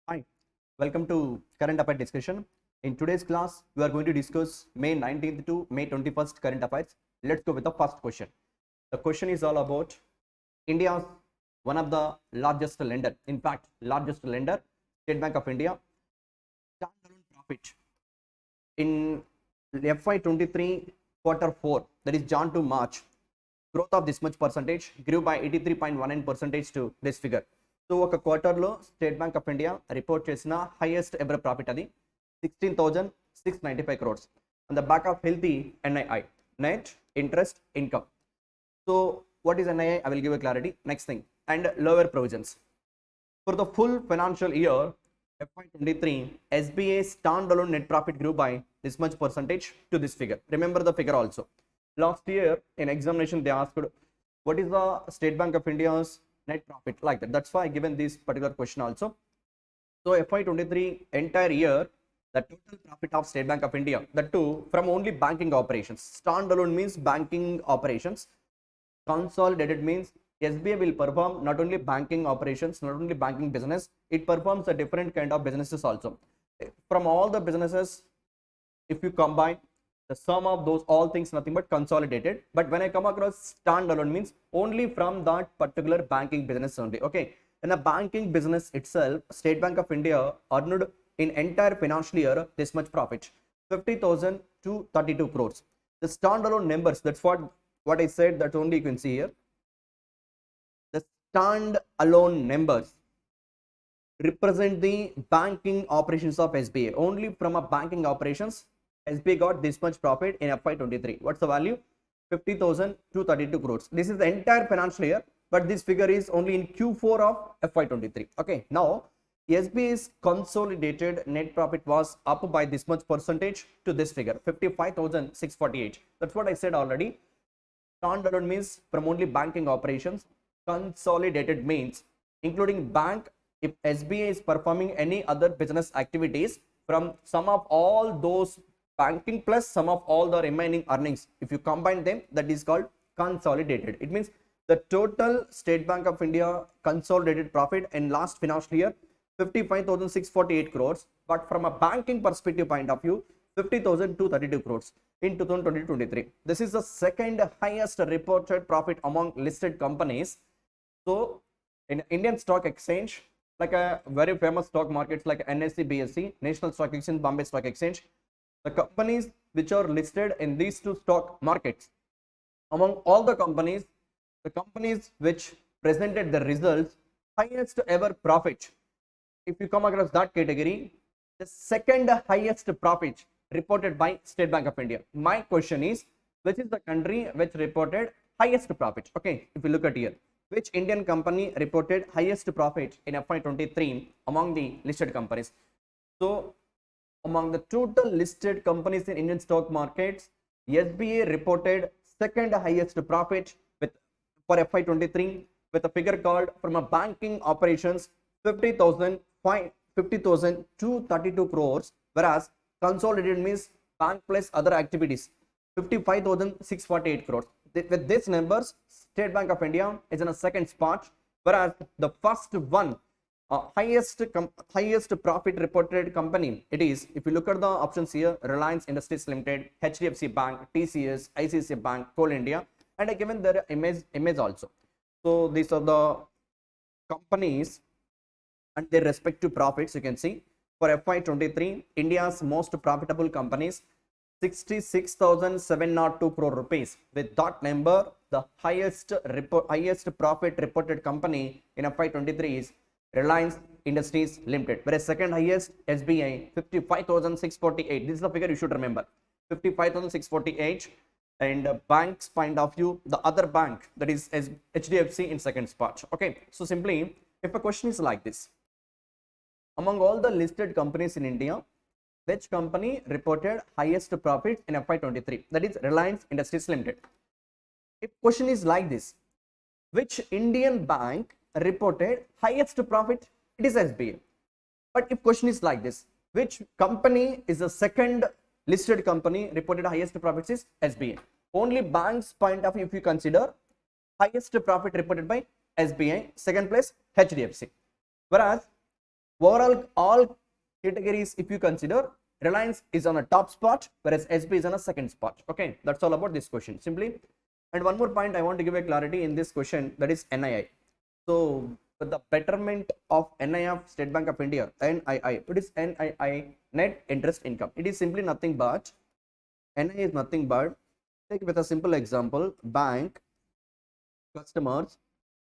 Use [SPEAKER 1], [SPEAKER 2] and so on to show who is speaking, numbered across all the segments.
[SPEAKER 1] Hi, welcome to current affair discussion. In today's class, we are going to discuss May 19th to May 21st current affairs. Let's go with the first question. The question is all about India's one of the largest lender, in fact, largest lender, State Bank of India, standalone profit in FY23 quarter 4, that is Jan to March, growth of this much percentage grew by 83.19 percentage to this figure. So ఒక క్వార్టర్లో state bank of India report చేసిన highest ever profit అది 16,695 crores on the back of healthy NII, net interest income. So what is NII? I will give a clarity. Next thing, and lower provisions. For the full financial year FY23, SBA standalone net profit grew by this much percentage to this figure. Remember the figure also. Last year in examination they asked what is the State Bank of India's net profit, like that. That's why I given this particular question also. So FY23 entire year, the total profit of State Bank of India, that too from only banking operations. Standalone means banking operations. Consolidated means SBA will perform not only banking operations, not only banking business, it performs a different kind of businesses also. From all the businesses, if you combine the sum of those all things, nothing but consolidated. But when I come across standalone means only from that particular banking business only. Okay, in the banking business itself, State Bank of India earned in entire financial year this much profit, 50,000 to 32 crores. The standalone numbers, that's what I said, that only you can see here. The standalone numbers represent the banking operations of SBA. Only from a banking operations, SBA got this much profit in FY23. What's the value? 50,000 to 32 crores. This is the entire financial year, but this figure is only in Q4 of FY23. Okay, now SBA's consolidated net profit was up by this much percentage to this figure, 55,648. That's what I said already. Standalone means from only banking operations. Consolidated means including bank, if SBA is performing any other business activities from sum of all those banking plus sum of all the remaining earnings, if you combine them, that is called consolidated. It means the total State Bank of India consolidated profit in last financial year 55,648 crores, but from a banking perspective point of view, 50,232 crores in 2023. This is the second highest reported profit among listed companies. So in Indian stock exchange, like a very famous stock markets like NSE, BSE, National Stock Exchange, Bombay Stock Exchange, the companies which are listed in these two stock markets, among all the companies which presented the results highest ever profit, if you come across that category, the second highest profit reported by State Bank of India. My question is, which is the country which reported highest profit? Okay, if you look at here, which Indian company reported highest profit in FY23 among the listed companies? So among the total listed companies in Indian stock markets, SBA reported second highest profit with for FY23 with a figure called from a banking operations 50,232 crores, whereas consolidated means bank plus other activities 55,648 crores. With these numbers, State Bank of India is in a second spot, whereas the first one highest profit reported company, it is, if you look at the options here, Reliance Industries Limited, HDFC Bank, TCS, ICICI Bank, Coal India, and I given their image also. So these are the companies and their respective profits. You can see for FY23, India's most profitable companies, 66,702 crore rupees. With that number, the highest profit reported company in FY23 is Reliance Industries Limited, whereas second highest SBI 55,648. This is the figure you should remember, 55,648. And bank's point of view, the other bank, that is HDFC, in second spot. Okay, so simply if a question is like this, among all the listed companies in India, which company reported highest profit in FY23? That is Reliance Industries Limited. If question is like this, which Indian bank reported highest profit? It is SBA. But if question is like this, which company is the second listed company reported highest profits? Is SBA. Only bank's point of view, if you consider, highest profit reported by SBI, second place HDFC. Whereas Overall, all categories, if you consider, Reliance is on a top spot, whereas SB is on a second spot. Okay, that's all about this question. Simply, and one more point I want to give a clarity in this question, that is NII. So, for the betterment of NII of State Bank of India, NII, what is NII? Net interest income. It is simply nothing but, NII is nothing but, take with a simple example, bank, customers,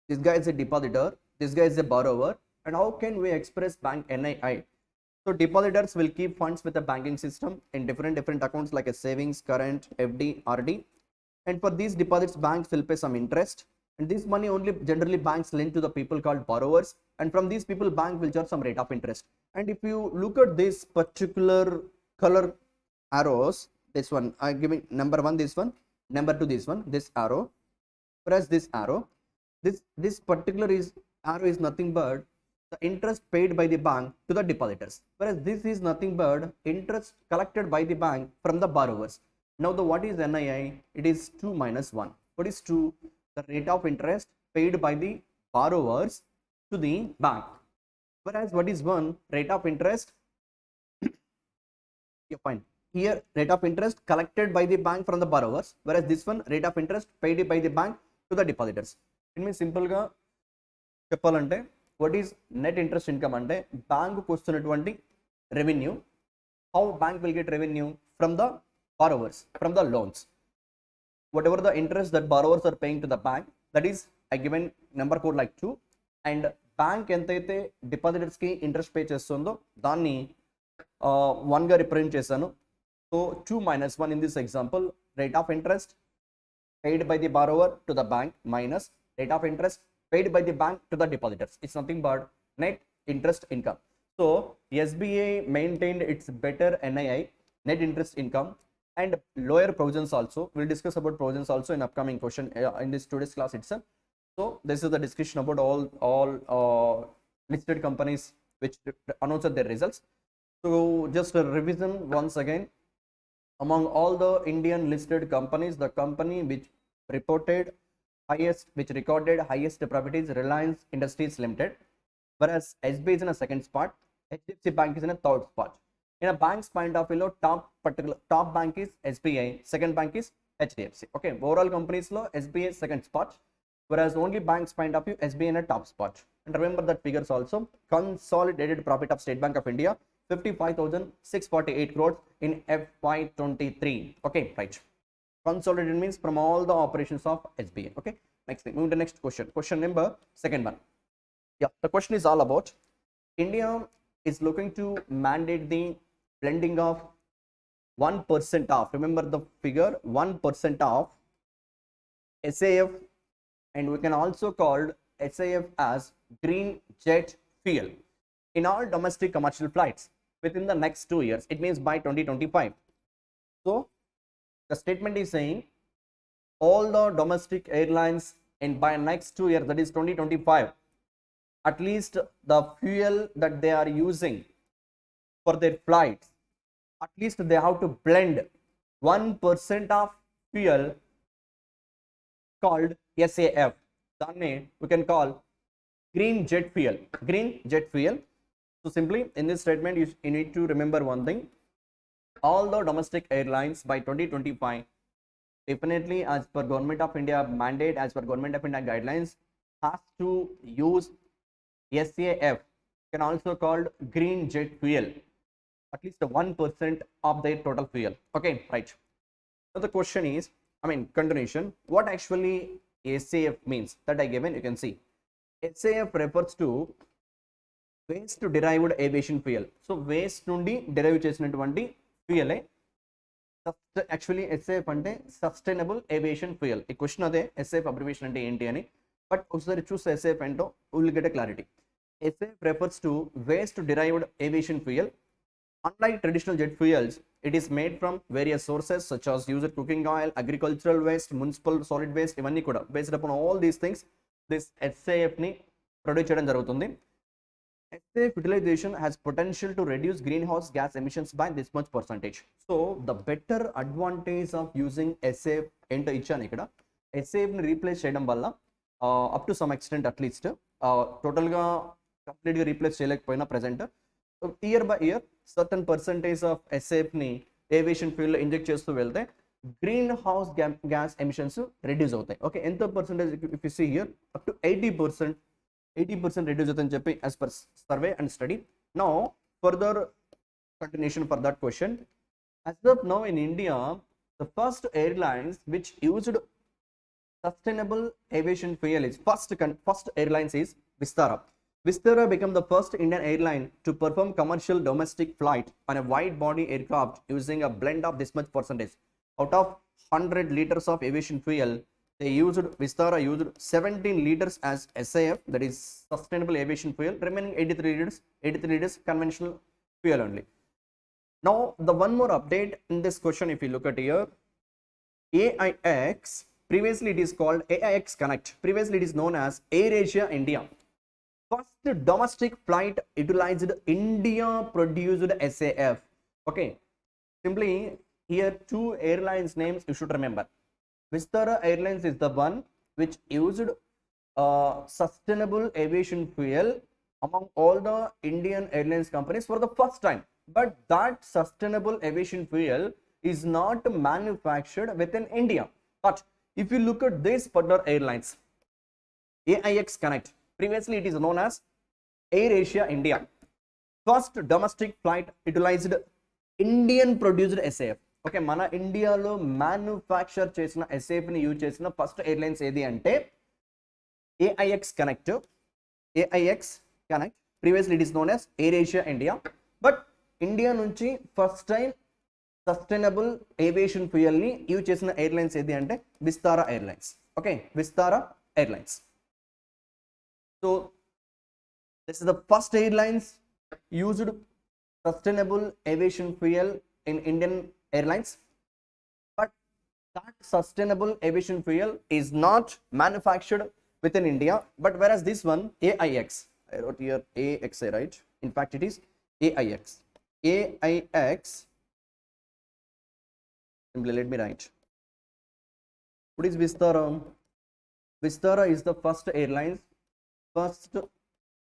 [SPEAKER 1] this guy is a depositor, this guy is a borrower, and how can we express bank NII? So depositors will keep funds with the banking system in different accounts like a savings, current, FD, RD, and for these deposits banks will pay some interest, and this money only generally banks lend to the people called borrowers, and from these people bank will charge some rate of interest. And if you look at this particular color arrows, this one I giving number one, this one, number two, this one, this arrow, press this arrow, this particular arrow is nothing but the interest paid by the bank to the depositors, whereas this is nothing but interest collected by the bank from the borrowers. Now the what is NII? It is 2 minus 1. What is 2? The rate of interest paid by the borrowers to the bank, whereas what is 1? Rate of interest, you fine, here rate of interest collected by the bank from the borrowers, whereas this one rate of interest paid by the bank to the depositors. It means simple ga చెప్పాలంటే what is net interest income అంటే bank వస్తున్నటువంటి revenue, how bank will get revenue from the borrowers, from the loans, whatever the interest that borrowers are paying to the bank, that is I given number code like 2, and bank ఎంతైతే depositors కి interest pay చేస్తుందో దాన్ని 1 గా represent చేశాను. So 2 minus 1 in this example, rate of interest paid by the borrower to the bank minus rate of interest paid by the bank to the depositors. It's nothing but net interest income. So SBA maintained its better NII, net interest income, and lower provisions also. We'll discuss about provisions also in upcoming question in this today's class itself. So this is the discussion about all listed companies which announced their results. So just a revision once again. Among all the Indian listed companies, the company which recorded highest profit is Reliance Industries Limited, whereas SBI is in a second spot, HDFC Bank is in a third spot. In a bank's point of view, top bank is SBI, second bank is HDFC. Okay, overall companies lo SBI second spot, whereas only bank's point of view SBI in a top spot. And remember that figures also, consolidated profit of State Bank of India 55,648 crores in FY23. Okay, right. Consolidated means from all the operations of SBI. Okay, next thing, moving to next question. Question number second one. Yeah, the question is all about India is looking to mandate the blending of 1% off. Remember the figure, 1% off SAF, and we can also call SAF as green jet fuel in all domestic commercial flights within the next 2 years. It means by 2025. So the statement is saying all the domestic airlines in by next 2 years, that is 2025, at least the fuel that they are using for their flights, at least they have to blend 1% of fuel called SAF. Then we can call green jet fuel. Green jet fuel. So simply in this statement, you need to remember one thing. All the domestic airlines by 2025, definitely as per Government of India mandate, as per Government of India guidelines, has to use SAF, can also called green jet fuel, at least 1% of their total fuel. Okay, right. So the question is, continuation, what actually SAF means, that I given, you can see. SAF refers to waste derived aviation fuel. So waste nundi derive చేసినటువంటి fuel actually SAF అంటే sustainable aviation fuel. ఈ question అదే, SAF abbreviation అంటే ఏంటి అని, but ఒకసారి చూస్తే SAF ఏంటో will get a clarity. SAF refers to waste derived aviation fuel. Unlike traditional jet fuels, it is made from various sources such as used cooking oil, agricultural waste, municipal solid waste, ఇవన్నీ కూడా based upon all these things this SAF ని produce చేయడం జరుగుతుంది. SAF utilization has potential to reduce greenhouse gas emissions by this much percentage. So the better advantage of using SAF ఏంటో ఇచ్చాను ఇక్కడ. SAF ని replace చేయడం వల్ల up to some extent at least టోటల్గా కంప్లీట్గా రీప్లేస్ చేయలేకపోయినా present year by year certain percentage of ఎస్ఏఫ్ని ఏవియేషన్ ఫీల్డ్లో ఇంజెక్ట్ చేస్తూ వెళ్తే greenhouse gas emissions reduce అవుతాయి. ఓకే, ఎంత percentage if you see here up to 80% reduce అవుతుందని చెప్పి as per survey and study. Now further continuation for that question. As of now in India, the first airlines which used sustainable aviation fuel is first airlines is Vistara. Vistara became the first Indian airline to perform commercial domestic flight on a wide body aircraft using a blend of this much percentage. Out of 100 liters of aviation fuel, Vistara used 17 liters as SAF, that is sustainable aviation fuel, remaining 83 liters conventional fuel only. Now the one more update in this question, if you look at here, AIX, previously it is called AIX Connect, previously it is known as AirAsia India. First domestic flight utilized India produced SAF. Okay, simply here two airlines names you should remember. Vistara Airlines is the one which used sustainable aviation fuel among all the Indian airlines companies for the first time. But that sustainable aviation fuel is not manufactured within India. But if you look at this particular airlines, AIX Connect, previously it is known as AirAsia India. First domestic flight utilized Indian produced SAF. Okay, mana India lo manufacture chesina SAF ni use chesina first airlines edi ante AIX Connect. AIX Connect, previously it is known as AirAsia India. But India నుంచి first time sustainable aviation ఫ్యూయల్ని use చేసిన airlines ఏది అంటే Vistara airlines. Okay, Vistara airlines. So this is the first airlines used sustainable aviation fuel in Indian airlines. But that sustainable aviation fuel is not manufactured within India. But whereas this one, AIX, I wrote here AXA, right? In fact, it is AIX. AIX, simply let me write. What is Vistara? Vistara is the first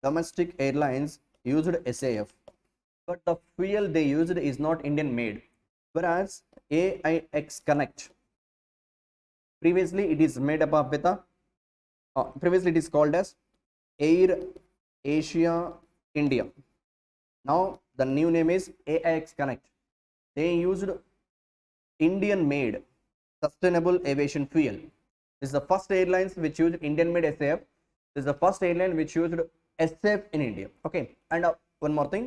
[SPEAKER 1] domestic airlines used SAF, but the fuel they used is not Indian made. Whereas AIX Connect, previously it is made up of with previously it is called as Air Asia India. Now the new name is AIX Connect. They used Indian made sustainable aviation fuel. This is the first airlines which used Indian made SAF. This is the first airline which used SAF in India. Okay, and one more thing,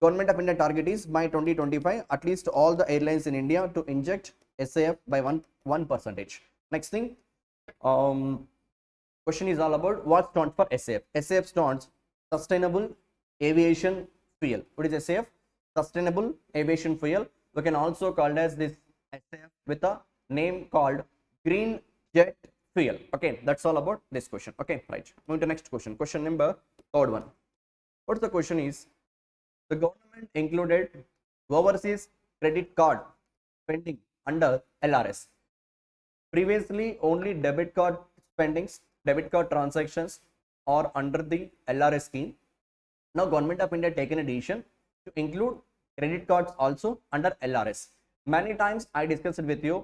[SPEAKER 1] Government of India target is by 2025 at least all the airlines in India to inject SAF by 1%. Next thing, question is all about what stands for SAF. SAF stands sustainable aviation fuel. What is SAF? Sustainable aviation fuel. We can also call as this SAF with a name called green jet fuel. Okay, that's all about this question. Okay, right. Moving to next question. Question number third one. What's the question is? The government included overseas credit card spending under LRS. Previously, only debit card spendings, debit card transactions are under the LRS scheme. Now Government of India taken a decision to include credit cards also under LRS. Many times I discussed with you,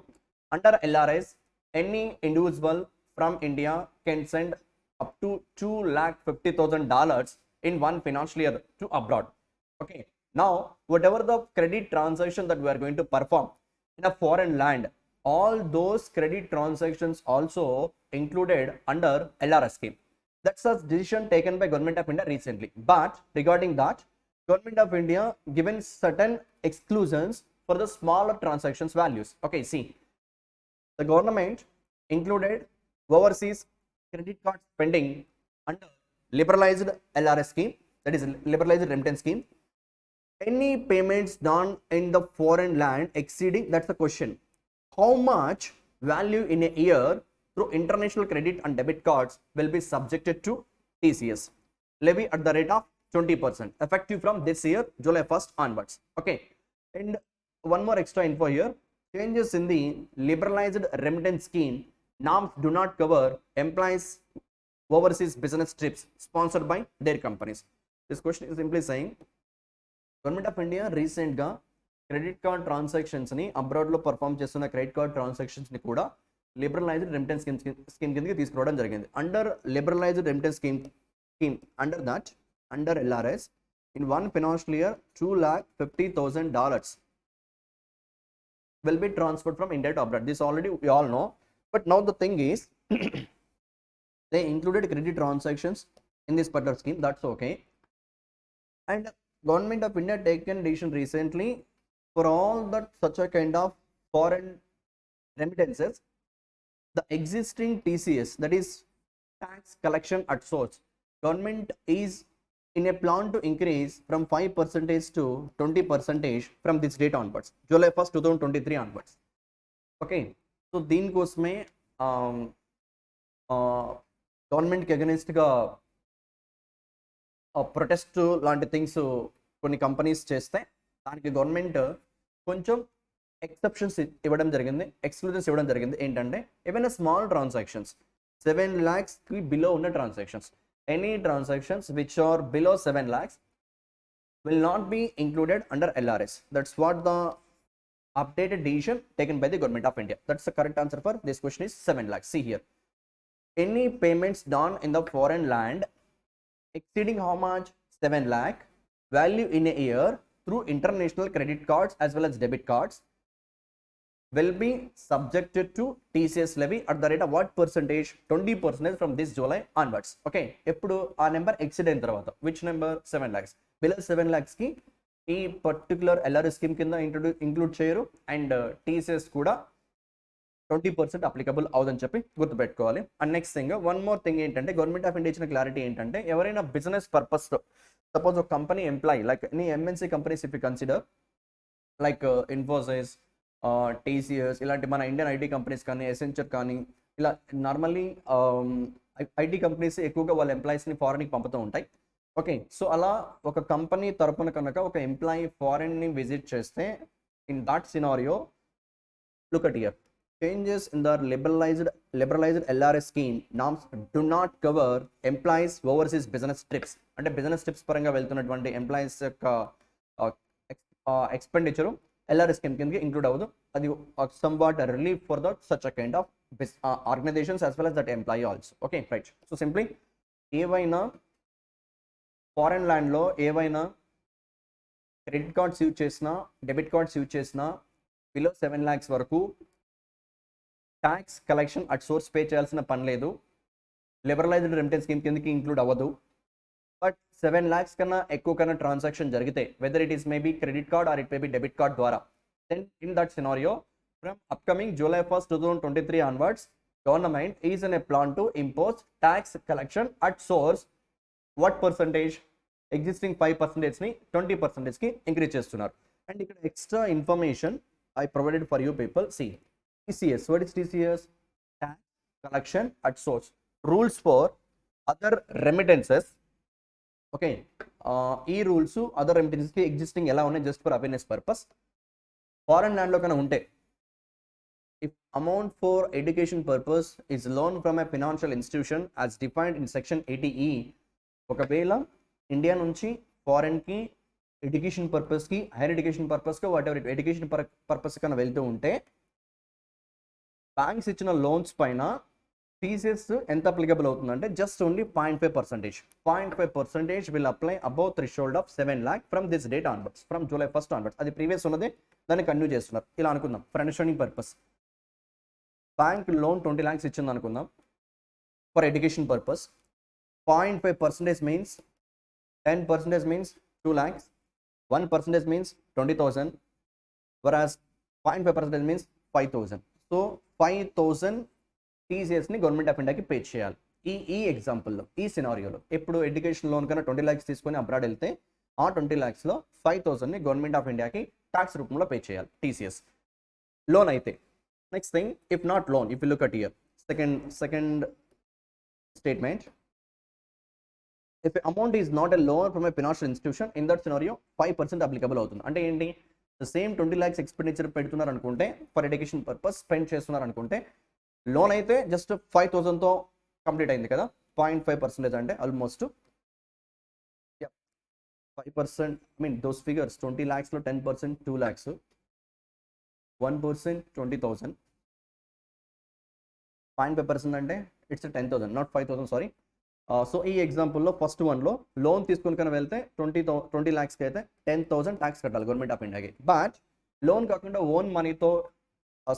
[SPEAKER 1] under LRS any individual from India can send up to $250,000 in one financial year to abroad. Okay, now whatever the credit transaction that we are going to perform in a foreign land, all those credit transactions also included under LRS scheme. That's a decision taken by Government of India recently. But regarding that, Government of India given certain exclusions for the smaller transactions values. Okay, see, the government included overseas credit card spending under liberalized LRS scheme, that is liberalized remittance scheme. Any payments done in the foreign land exceeding, that's the question, how much value in a year through international credit and debit cards will be subjected to TCS levy at the rate of 20%, effective from this year July 1st onwards. Okay, and one more extra info here, changes in the liberalized remittance scheme norms do not cover employees overseas business trips sponsored by their companies. This question is simply saying, government of India రీసెంట్గా credit card ట్రాన్సాక్షన్స్ని అబ్రాడ్లో perform చేస్తున్న credit card ట్రాన్సాక్షన్స్ని కూడా liberalised remittance scheme కిందకి తీసుకురావడం జరిగింది. Under liberalised remittance scheme under LRS in one financial year $250,000 will be transferred from India to abroad. This already we all know, but now the thing is they included credit transactions in this particular scheme. That's okay. And government of India taken decision recently for all that such a kind of foreign remittances, the existing TCS, that is tax collection at source, government is in a plan to increase from 5% to 20% from this date onwards, July 1st 2023 onwards. Okay, so దీనికోసమే గవర్నమెంట్కి అగెనిస్ట్గా protest లాంటి things కొన్ని companies చేస్తే దానికి government కొంచెం exceptions ఇవ్వడం జరిగింది, exclusions ఇవ్వడం జరిగింది. ఏంటంటే ఏవైనా స్మాల్ ట్రాన్సాక్షన్స్ 7 lakhsకి బిలో ఉన్న transactions, any transactions which are below 7 lakhs will not be included under LRS. That's what the updated decision taken by the government of India. That's the correct answer for this question is 7 lakhs. See here, any payments done in the foreign land exceeding how much 7 lakh value in a year through international credit cards as well as debit cards will be subjected to TCS levy at the rate of what percentage? 20% from this July onwards. Okay, ఎప్పుడు ఆ number exceed అయిన తర్వాత, which number 7 lakhs, below 7 lakhsకి ఈ particular LRS scheme కింద include చేయరు, and TCS కూడా 20% applicable అవుదని చెప్పి గుర్తుపెట్టుకోవాలి. And next thing, one more thing ఏంటంటే గవర్నమెంట్ ఆఫ్ ఇండియా ఇచ్చిన క్లారిటీ ఏంటంటే ఎవరైనా బిజినెస్ పర్పస్తో సపోజ్ ఒక company employee like any MNC companies if you consider like Infosys, TCS ఇలాంటి మన ఇండియన్ ఐటీ కంపెనీస్ కానీ, ఎసెంచర్ కానీ, ఇలా నార్మల్లీ ఐటీ కంపెనీస్ ఎక్కువగా వాళ్ళ ఎంప్లాయీస్ని ఫారెన్కి పంపుతూ ఉంటాయి. ఓకే, సో అలా ఒక కంపెనీ తరపున కనుక ఒక ఎంప్లాయీ ఫారెన్ని విజిట్ చేస్తే in that scenario look at here, changes in the liberalised LRS scheme norms do not cover employees overseas business trips. అంటే బిజినెస్ ట్రిప్స్ పరంగా వెళ్తున్నటువంటి ఎంప్లాయీస్ యొక్క ఎక్స్పెండిచరు LRS స్కీమ్ కిందకి ఇంక్లూడ్ అవ్వదు. అది somewhat relief for the such a kind of organizations as well as that employee also. Okay, right. So simply ఏవైనా foreign ల్యాండ్లో ఏవైనా క్రెడిట్ కార్డ్స్ యూజ్ చేసినా, డెబిట్ కార్డ్స్ యూజ్ చేసినా below 7 lakhs వరకు tax collection at source pay చేయాల్సిన పని లేదు. Liberalised remittance scheme కిందకి ఇంక్లూడ్ అవ్వదు. బట్ 7 lakhs కన్నా ఎక్కువ కన్నా ట్రాన్సాక్షన్ జరిగితే, whether it is maybe credit card or it may be debit card ద్వారా, then in that scenario from upcoming July 1st 2023 onwards, government is in a plan to impose tax collection at source. What percentage? Existing 5% ని 20% కి increase చేస్తున్నారు. And ఇక్కడ extra information I provided for you people. See, TCS, what is TCS? Tax collection at source. Rules for other remittances. Okay, ఈ rules other రెమిటెన్సెస్కి existing ఎలా ఉన్నాయి just for awareness purpose. Foreign ల్యాండ్లో కన్నా ఉంటే, if amount for education purpose is loan from a financial institution as defined in section 80E, ఒకవేళ India నుంచి ఫారెన్కి ఎడ్యుకేషన్ పర్పస్కి, హైయర్ ఎడ్యుకేషన్ పర్పస్కి, వాట్ ఎవర్ ఎడ్యుకేషన్ పర్పస్ కన్నా వెళ్తూ ఉంటే బ్యాంక్స్ ఇచ్చిన లోన్స్ పైన TCS ఎంత అప్లికబుల్ అవుతుందంటే just only 0.5% will apply above threshold of 7 lakh from this date onwards, from July 1st onwards. అది ప్రీవియస్ ఉన్నది, దాన్ని కంటిన్యూ చేస్తున్నారు. ఇలా అనుకుందాం for understanding purpose. Bank loan 20 lakhs ఇచ్చింది అనుకుందాం for education purpose. 0.5% means 10% means 2 lakhs, 1% means 20,000, whereas 0.5% means 5,000. So 5,000 TCSని government of ఇండియాకి పే చేయాలి. ఈ ఎగ్జాంపుల్లో, ఈ సినారియోలో ఎప్పుడు ఎడ్యుకేషన్ లోన్ కన్నా 20 lakhs తీసుకొని అబ్రాడ్ వెళ్తే ఆ 20 lakhsలో 5,000ని గవర్నమెంట్ ఆఫ్ ఇండియాకి ట్యాక్స్ రూపంలో పే చేయాలి TCS లోన్ అయితే. Next thing, if not loan, if you look at here second statement, if amount is not a loan from a financial institution, in that scenario 5% applicable అవుతుంది. అంటే ఏంటి, same 20 lakhs expenditure పెడుతున్నారు అనుకుంటే, for education purpose spend చేస్తున్నారు అనుకుంటే, loan అయితే just 5,000తో complete అయింది కదా, 0.5% అంటే almost 5%, I mean those figures 20 lakhs లో 10% 2 lakhs, 1% 20,000, 0.5% అంటే ఇట్స్ 10,000 నాట్ 5,000 సారీ. సో ఈ ఎగ్జాంపుల్లో ఫస్ట్ వన్లో లోన్ తీసుకుని కనుక వెళ్తే 20 lakhsకి అయితే 10,000 ట్యాక్స్ కట్టాలి గవర్నమెంట్ ఆఫ్ ఇండియాకి. బట్ లోన్ కాకుండా ఓన్ మనీతో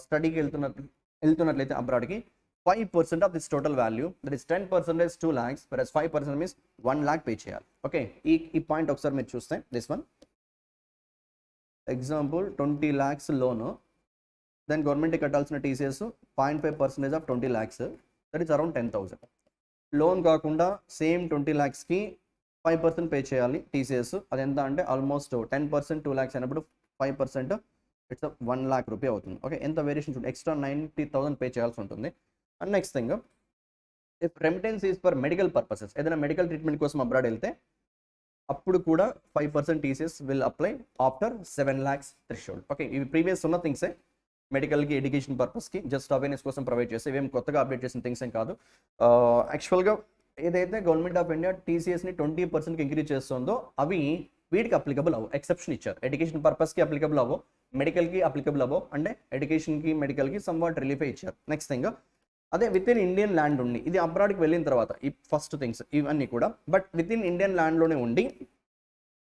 [SPEAKER 1] స్టడీకి వెళ్తున్నట్లయితే అబ్రాడ్కి 5% of this total value, that is 10% 2 lakhs, whereas 5% means 1 lakh pay చేయాలి. ఓకే, ఈ పాయింట్ ఒకసారి మీరు చూస్తే this one example 20 lakhs loan, then గవర్నమెంట్కి కట్టాల్సిన TCS 0.5% of 20 lakhs, that is around 10,000. Loan కాకుండా సేమ్ 20 lakhsకి 5% పే చేయాలి టీసీఎస్, అది ఎంత అంటే ఆల్మోస్ట్ 10% 2 lakhs అయినప్పుడు 5% ఇట్స్ 1 lakh రూపీ అవుతుంది. ఓకే, ఎంత వేరియేషన్ చూడండి, ఎక్స్ట్రా 90,000 పే చేయాల్సి ఉంటుంది. And next thing, if remittance is for medical purposes, ఏదైనా మెడికల్ ట్రీట్మెంట్ కోసం అబ్రాడ్ వెళ్తే అప్పుడు కూడా 5% TCS will apply after 7 lakhs threshold. Okay, ఇవి ప్రీవియస్ ఉన్న థింగ్సే, మెడికల్కి ఎడ్యుకేషన్ పర్పస్కి జస్ట్ అవేర్నెస్ కోసం ప్రొవైడ్ చేస్తే ఇవేం కొత్తగా అప్డేట్ చేసిన థింగ్స్ ఏం కాదు. యాక్చువల్గా ఏదైతే గవర్నమెంట్ ఆఫ్ ఇండియా టీసీఎస్ని 20%కి ఇంక్రీజ్ చేస్తుందో అవి వీటికి అప్లికబుల్ అవ్వు, ఎక్సెప్షన్ ఇచ్చారు. ఎడ్యుకేషన్ పర్పస్కి అప్లికబుల్ అవ్వు, మెడికల్కి అప్లికబుల్ అవ్వు, అంటే ఎడ్యుకేషన్కి మెడికల్కి సమ్ వాట్ రిలీఫే ఇచ్చారు. నెక్స్ట్ థింగ్, అదే విత్ ఇన్ ఇండియన్ ల్యాండ్ ఉండి, ఇది అబ్రాడ్కి వెళ్ళిన తర్వాత ఈ ఫస్ట్ థింగ్స్ ఇవన్నీ కూడా, బట్ విత్ ఇన్ ఇండియన్ ల్యాండ్లోనే ఉండి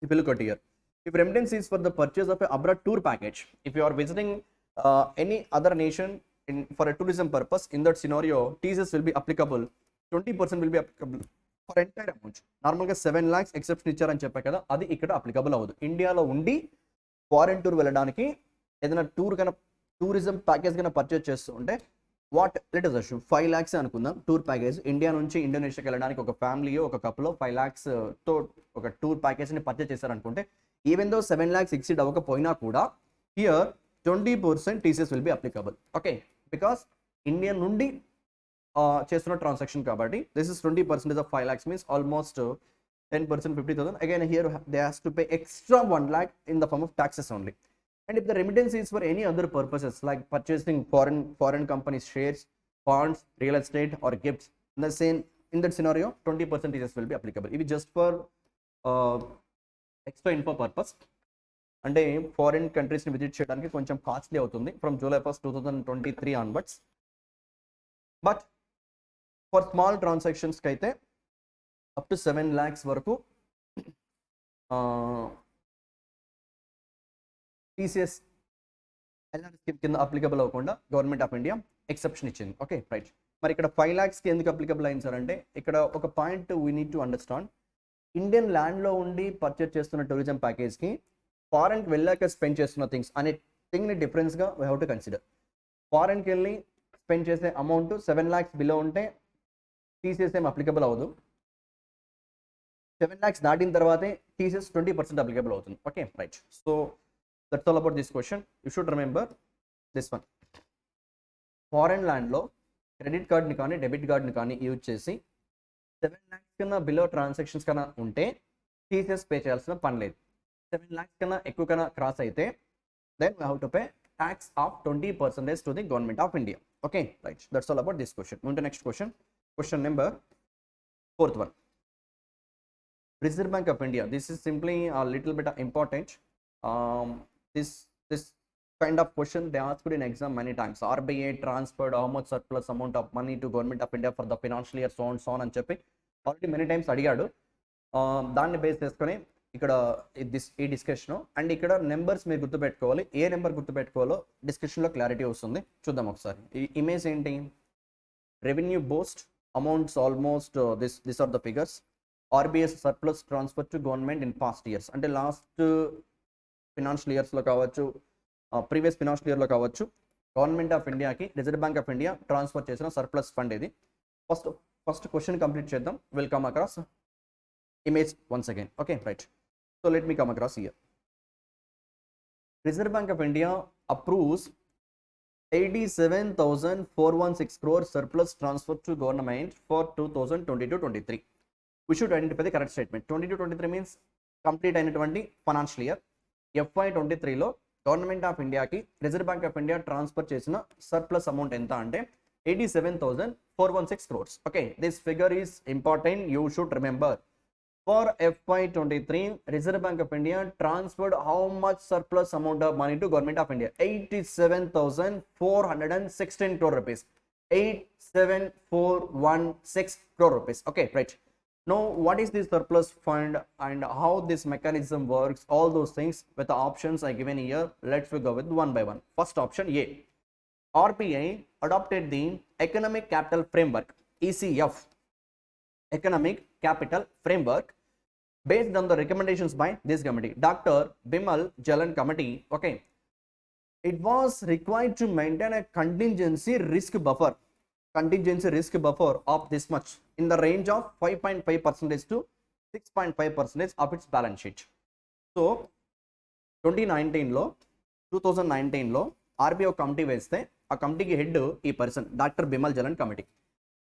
[SPEAKER 1] if you look at here, if remittance is for the purchase of a abroad tour package, if you are visiting any other nation for a tourism purpose, in that scenario TCS will be applicable, 20% will be applicable for entire amount. నార్మల్గా 7 lakhs exception ఇచ్చారని చెప్పా కదా, అది ఇక్కడ applicable అవ్వదు. ఇండియాలో ఉండి foreign tour వెళ్ళడానికి ఏదైనా టూరిజం ప్యాకేజ్ కన్నా పర్చేజ్ చేస్తూ ఉంటే what let us assume 5 lakhs అనుకుందాం టూర్ ప్యాకేజ్, ఇండియా నుంచి ఇండోనేషియాకి వెళ్ళడానికి ఒక ఫ్యామిలీయో ఒక కపుల్ 5 lakhs తో ఒక టూర్ ప్యాకేజ్ని పర్చేజ్ చేశారనుకుంటే, ఈవెన్ దో 7 lakhs ఎక్సీడ్ అవ్వకపోయినా కూడా here 20% TCS will be applicable. Okay, because India నుండి చేస్తున్న ట్రాన్సాక్షన్ కాబట్టి this is 20% of 5 lakhs means almost 10% 50,000. Again here they has to pay extra 1 lakh in the form of taxes only. And if the remittance is for any other purposes like purchasing foreign companies shares, bonds, real estate or gifts, in that scenario 20% TCS will be applicable. If just for extra info purpose, అంటే foreign కంట్రీస్ని visit చేయడానికి కొంచెం costly అవుతుంది from July 1st 2023 onwards. But for small ట్రాన్సాక్షన్స్కి అయితే up to 7 lakhs వరకు TCS LR scheme కింద applicable అవ్వకుండా గవర్నమెంట్ ఆఫ్ ఇండియా ఎక్సెప్షన్ ఇచ్చింది. ఓకే రైట్, మరి ఇక్కడ 5 lakhsకి ఎందుకు అప్లికబుల్ అయింది సార్ అంటే, ఇక్కడ ఒక point we need to understand. Indian ల్యాండ్లో ఉండి పర్చేజ్ చేస్తున్న టూరిజం ప్యాకేజ్కి ఫారెన్కి వెళ్ళాక స్పెండ్ చేస్తున్న థింగ్స్ అనే థింగ్ని డిఫరెన్స్గా వీ హ్యావ్ టు కన్సిడర్. ఫారెన్కి వెళ్ళి స్పెండ్ చేసే అమౌంట్ 7 lakhs బిలో ఉంటే టీసీఎస్ ఏం అప్లికబుల్ అవ్వదు. 7 lakhs దాటిన తర్వాతే టీసీఎస్ 20% అప్లికబుల్ అవుతుంది. Okay right, so that's all about this question. You should remember this one. Foreign ల్యాండ్లో క్రెడిట్ కార్డ్ని కానీ డెబిట్ కార్డ్ని కానీ యూజ్ చేసి 7 lakhs కన్నా బిలో ట్రాన్సాక్షన్స్ కన్నా ఉంటే టీసీఎస్ పే చేయాల్సిన పని లేదు. 7 lakhs కన్నా ఎక్కువ కన్నా క్రాస్ అయితే then we have to pay tax of 20% to the government of India. Okay right, that's all about this question. Move to next question. Question number 4th one. Reserve Bank of India. This is simply a little bit important. This kind of question they asked in exam many times. RBI transferred how much surplus amount of money to government of India for the financial year so on అని చెప్పి already many times అడిగాడు. దాన్ని base చేసుకొని ఇక్కడ ఈ discussion and ఇక్కడ numbers మీరు గుర్తుపెట్టుకోవాలి. ఏ నెంబర్ గుర్తుపెట్టుకోవాలో డిస్కషన్లో క్లారిటీ వస్తుంది. చూద్దాం ఒకసారి. ఈ ఇమేజ్ ఏంటి, revenue boost amounts almost this are the figures. RBI's surplus transfer to government in past years, అంటే లాస్ట్ ఫినాన్షియల్ ఇయర్స్లో కావచ్చు, ప్రీవియస్ ఫినాన్షియల్ ఇయర్లో కావచ్చు, గవర్నమెంట్ ఆఫ్ ఇండియాకి reserve bank of India transfer చేసిన సర్ప్లస్ ఫండ్ ఇది. ఫస్ట్ క్వశ్చన్ కంప్లీట్ చేద్దాం. Will come across image once again. Okay right, so let me come across here. Reserve bank of India approves 87,416 crore surplus transfer to government for 2022-23. We should identify the correct statement. 22-23 means complete అయినటువంటి financial year. FY23లో government of ఇండియాకి reserve bank of India transfer చేసిన surplus amount ఎంత అంటే 87,416 crores. Okay, this figure is important, you should remember. For FY23, Reserve Bank of India transferred how much surplus amount of money to Government of India? 87,416 crore rupees. 87416 crore rupees. Okay, right. Now, what is this surplus fund and how this mechanism works? All those things with the options I given here. Let's go with one by one. First option A. RBI adopted the Economic Capital Framework, ECF. Economic Capital Framework based on the recommendations by this committee, Dr. Bimal Jalan Committee. Okay, it was required to maintain a contingency risk buffer of this much in the range of 5.5% to 6.5% of its balance sheet. So 2019 లో RBI committee వేస్తే ఆ కమిటీకి head ఈ person doctor Bimal Jalan committee.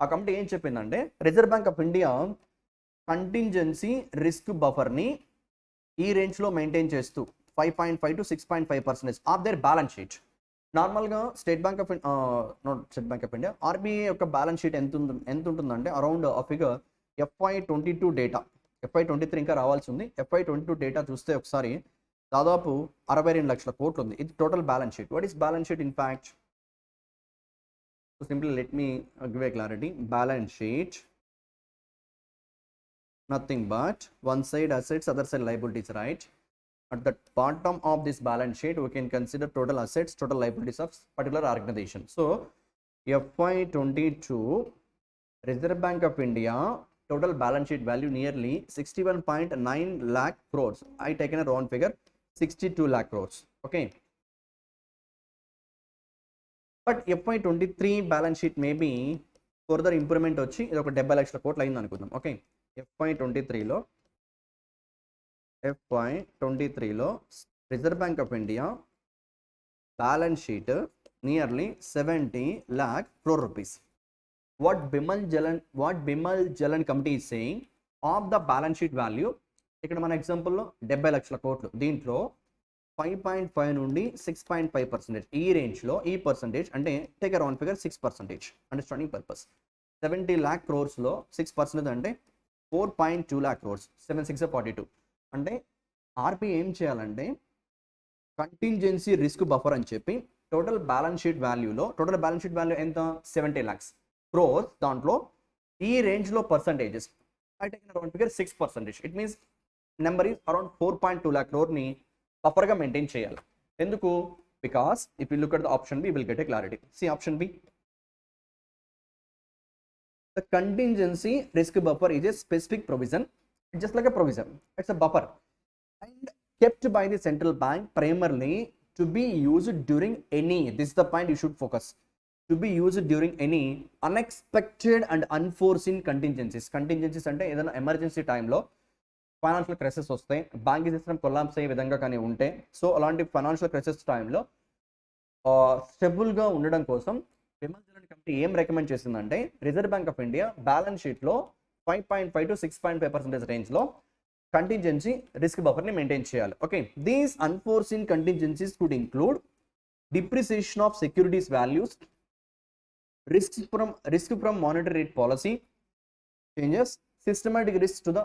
[SPEAKER 1] ఆ committee ఏం చెప్పిందంటే reserve bank of India contingency risk బఫర్ని ఈ రేంజ్లో మెయింటైన్ చేస్తూ 5.5 to 6.5% of their balance sheet. నార్మల్గా state bank of India RBI యొక్క బ్యాలెన్స్ షీట్ ఎంత ఉంటుందంటే అరౌండ్ ఆ ఫిగర్ FY22 డేటా, FY23 ఇంకా రావాల్సి ఉంది. FY22 డేటా చూస్తే ఒకసారి దాదాపు 62 లక్షల కోట్లు ఉంది. ఇది total balance sheet. What is balance sheet in fact? So simply let me give a clarity. Balance sheet nothing but one side assets, other side liabilities, right? At the bottom of this balance sheet we can consider total assets, total liabilities of particular organization. So FY22 Reserve Bank of India total balance sheet value nearly 61.9 lakh crores. I taken a round figure 62 lakh crores. Okay, but FY23 balance sheet may be further improvement వచ్చి ఇది ఒక 70 లక్షల కోట్లు అయింది అనుకుందాం. Okay, FY23లో reserve bank of India balance sheet nearly 70 lakh crore rupees. What Bimal Jalan committee is saying of the balance sheet value, ఇక్కడ మన ఎగ్జాంపుల్లో 70 లక్షల కోట్లు, దీంట్లో 5.5 నుండి 6.5% ఈ రేంజ్లో ఈ పర్సంటేజ్ అంటే take around figure 6%. Understanding purpose 70 lakh crores-లో 6% అంటే 4.2 lakh crores. 7 6 42 అంటే ఆర్బీఐ ఏం చేయాలంటే కంటింజెన్సీ రిస్క్ బఫర్ అని చెప్పి టోటల్ బ్యాలెన్స్ షీట్ వాల్యూ ఎంత 70 lakhs crores, దాంట్లో ఈ రేంజ్లో percentages I take around figure 6%. It means number is around 4.2 lakh crore-ని బఫర్గా మెయింటైన్ చేయాలి. ఎందుకు? Because if you look at the option B will get a clarity. See option B, the contingency risk buffer is a specific provision, just like a provision, it's a buffer and kept by the central bank primarily to be used during any, this is the point you should focus, to be used during any unexpected and unforeseen contingencies. Contingencies అంటే ఏదైనా emergency టైంలో financial crisis వస్తాయి, banking system collapse అయ్యే విధంగా కానీ ఉంటే, so అలాంటి financial crisis టైంలో స్టెబుల్గా ఉండడం కోసం బిమల్ జలన్ కమిటీ ఏం రికమెండ్ చేసిందంటే reserve bank of India balance షీట్లో 5.5 to 6.5% రేంజ్లో కంటింజెన్సీ రిస్క్ బఫర్ని మెయింటైన్ చేయాలి. Okay, these unforeseen contingencies could include depreciation of securities values, risk from monetary rate policy changes, systematic risk to the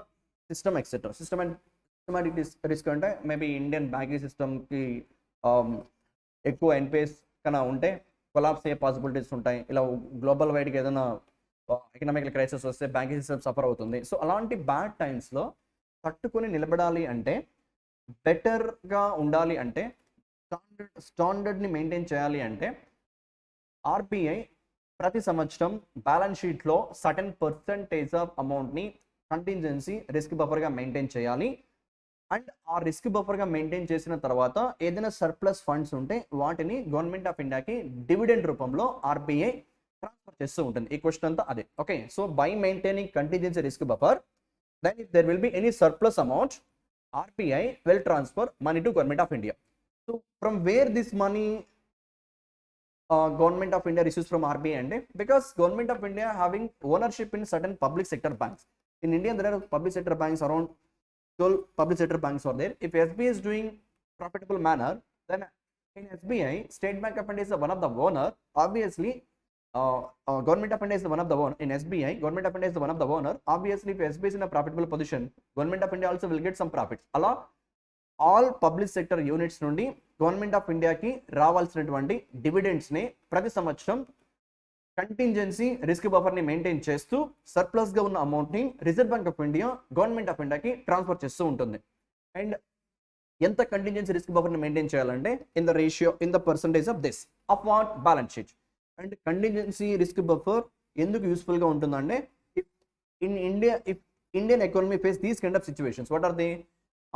[SPEAKER 1] system, etc. Systematic risk అంటే maybe Indian banking సిస్టమ్కి ఎక్కువ NPS కన్నా ఉంటే collapse అయ్యే possibilities ఉంటాయి. ఇలా global వైడ్గా ఏదైనా ఎకనామికల్ క్రైసిస్ వస్తే బ్యాంకింగ్ సిస్టమ్ సఫర్ అవుతుంది. సో అలాంటి బ్యాడ్ టైమ్స్లో తట్టుకొని నిలబడాలి అంటే, బెటర్గా ఉండాలి అంటే, స్టాండర్డ్ని మెయింటైన్ చేయాలి అంటే ఆర్బీఐ ప్రతి సంవత్సరం బ్యాలెన్స్ షీట్లో సర్టెన్ పర్సంటేజ్ ఆఫ్ అమౌంట్ని కంటింజెన్సీ రిస్క్ బఫర్గా మెయింటైన్ చేయాలి. అండ్ ఆ రిస్క్ బఫర్గా మెయింటైన్ చేసిన తర్వాత ఏదైనా సర్ప్లస్ ఫండ్స్ ఉంటే వాటిని గవర్నమెంట్ ఆఫ్ ఇండియాకి డివిడెండ్ రూపంలో ఆర్బీఐ ట్రాన్స్ఫర్ చేస్తూ ఉంటుంది. ఈ క్వశ్చన్ అంతా అదే. Okay, so by maintaining contingency risk buffer, then if there will be any surplus amount, RBI will transfer money to government of India. So from where this money government of India receives from RBI, and because government of India having ownership in certain public sector banks. In India there are public sector banks, around 12 public sector banks are there. If SBI is doing profitable manner, then in SBI State Bank of India is one of the owner. Obviously government of India is the one of the owner in SBI. Government of India is the one of the owner. Obviously, if SBI is in a profitable position, government of India also will get some profits. అలా all public sector units నుండి government of ఇండియాకి రావాల్సినటువంటి డివిడెండ్స్ని ప్రతి సంవత్సరం contingency risk బఫర్ని maintain చేస్తూ సర్ప్లస్గా ఉన్న అమౌంట్ని reserve bank of India government of ఇండియాకి ట్రాన్స్ఫర్ చేస్తూ ఉంటుంది. అండ్ ఎంత కంటింజెన్సీ రిస్క్ బఫర్ని మెయింటైన్ చేయాలంటే in the ratio in the percentage of this of what balance sheet. And contingency risk buffer ఎందుకు యూస్ఫుల్గా ఉంటుందంటే if Indian economy face these kind of situations, what are they?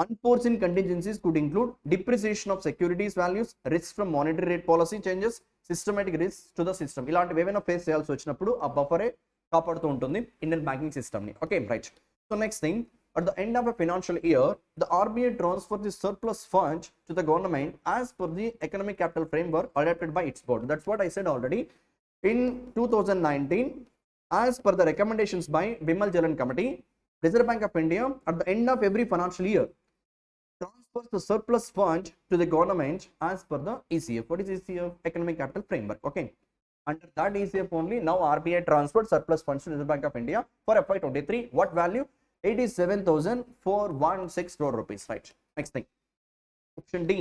[SPEAKER 1] Unforeseen contingencies could include depreciation of securities values, risks from monetary rate policy changes, systematic risks to the system. ఇలాంటివి ఏమైనా face చేయాల్సి వచ్చినప్పుడు ఆ బఫరే కాపాడుతూ ఉంటుంది Indian banking సిస్టమ్ని. Okay, right. So next thing, at the end of a financial year, the RBI transfers the surplus funds to the government as per the economic capital framework adopted by its board. That's what I said already. In 2019, as per the recommendations by Bimal Jalan Committee, Reserve Bank of India at the end of every financial year transfers the surplus fund to the government as per the ECF. What is ECF? Economic Capital Framework. Okay. Under that ECF only, now RBI transferred surplus funds to Reserve Bank of India for FY23. What value? 87,416 crore rupees. Right. Next thing. Option D.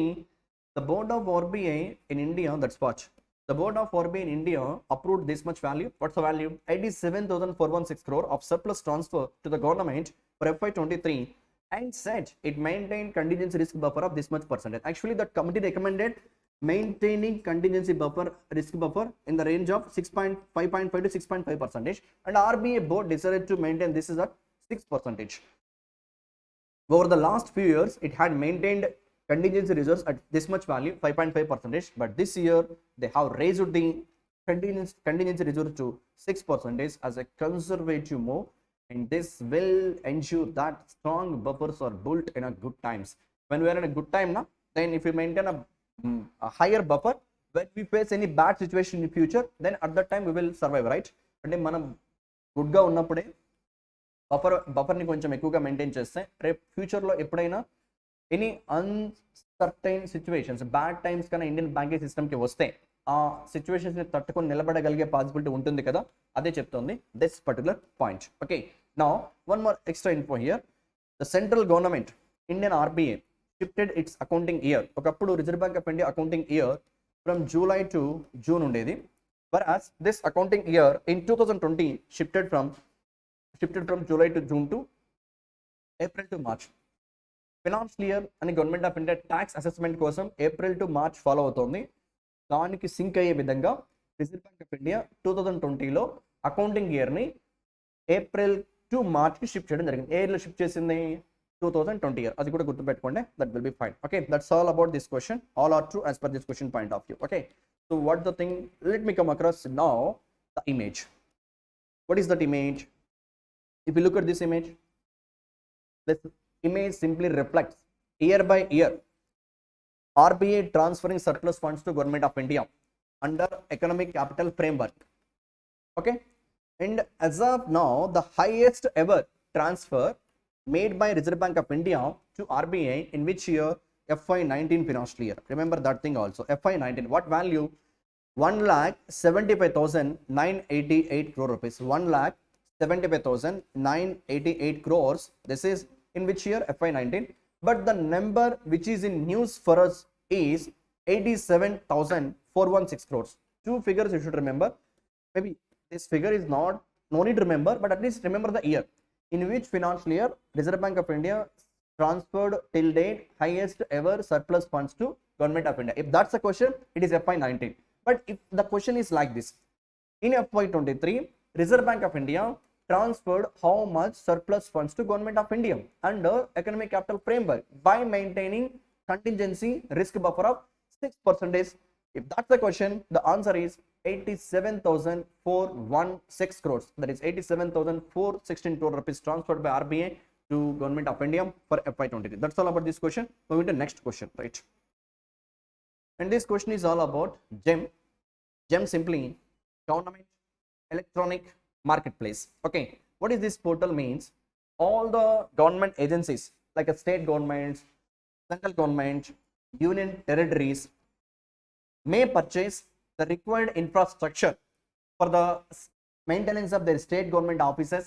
[SPEAKER 1] The board of RBI in India, that's what? The board of RBI in India approved this much value. What's the value? 87,416 crore of surplus transfer to the government for FY23. And said it maintained contingency risk buffer of this much percentage. Actually, that committee recommended maintaining contingency buffer risk buffer in the range of 5.5 to 6.5%, and RBI board decided to maintain this is at 6%. Over the last few years, it had maintained contingency reserves at this much value, 5.5%, but this year they have raised the contingency reserve to 6% as a conservative move. And this will ensure that strong buffers are built in a good times. When we are in a good time, then if we maintain a higher buffer, when we face any bad situation in the future, then at that time we will survive, right? అంటే మనం గుడ్గా ఉన్నప్పుడే బఫర్ని కొంచెం ఎక్కువగా maintain చేస్తే రేపు ఫ్యూచర్లో ఎప్పుడైనా any uncertain situations, bad times కన్నా ఇండియన్ బ్యాంకింగ్ సిస్టమ్కి వస్తే ఆ సిచ్యువేషన్స్ని తట్టుకొని నిలబడగలిగే పాసిబిలిటీ ఉంటుంది కదా, అదే చెప్తుంది this particular point. Okay, now one more extra info here. The central government Indian RBI shifted its accounting year. ఒకప్పుడు reserve bank of India accounting year from July to June ఉండేది. whereas this accounting year in 2020 shifted from July to June to April to March. Financial year అని government of India tax assessment కోసం April to March follow అవుతుంది. దానికి sync అయ్యే విధంగా reserve bank of India 2020లో accounting ఇయర్ని April to మార్చ్కి shift చేయడం జరిగింది. ఏ ఇయర్లో షిఫ్ట్ చేసింది? 2020 ఇయర్. అది కూడా గుర్తుపెట్టుకోండి. That will be fine. Okay, that's all about this question. All are true as per this question point of view. Okay, so what the thing, let me come across now the image. What is that image? If you look at this image, this image simply reflects year by year RBI transferring surplus funds to Government of India under Economic Capital Framework. Okay, and as of now, the highest ever transfer made by Reserve Bank of India to RBI in which year? FY19 financial year. Remember that thing also. FY19, what value? 1,75,988 crore rupees. 1,75,988 crores. This is in which year? FY19. But the number which is in news for us is 87,416 crores. Two figures you should remember. Maybe this figure is not, no need to remember, but at least remember the year. In which financial year Reserve Bank of India transferred till date highest ever surplus funds to Government of India? If that's the question, it is FY19. But if the question is like this, in FY23, Reserve Bank of India transferred how much surplus funds to Government of India under Economic Capital Framework by maintaining contingency risk buffer of 6%. If that's the question, the answer is 87,416 crores. That is 87,416 crore rupees transferred by RBI to Government of India for FY23. That's all about this question. Moving to next question, right? And this question is all about GEM. GEM simply Government Electronic Marketplace. Okay, what is this portal means? All the government agencies like a state governments, central government, union territories may purchase the required infrastructure for the maintenance of their state government offices,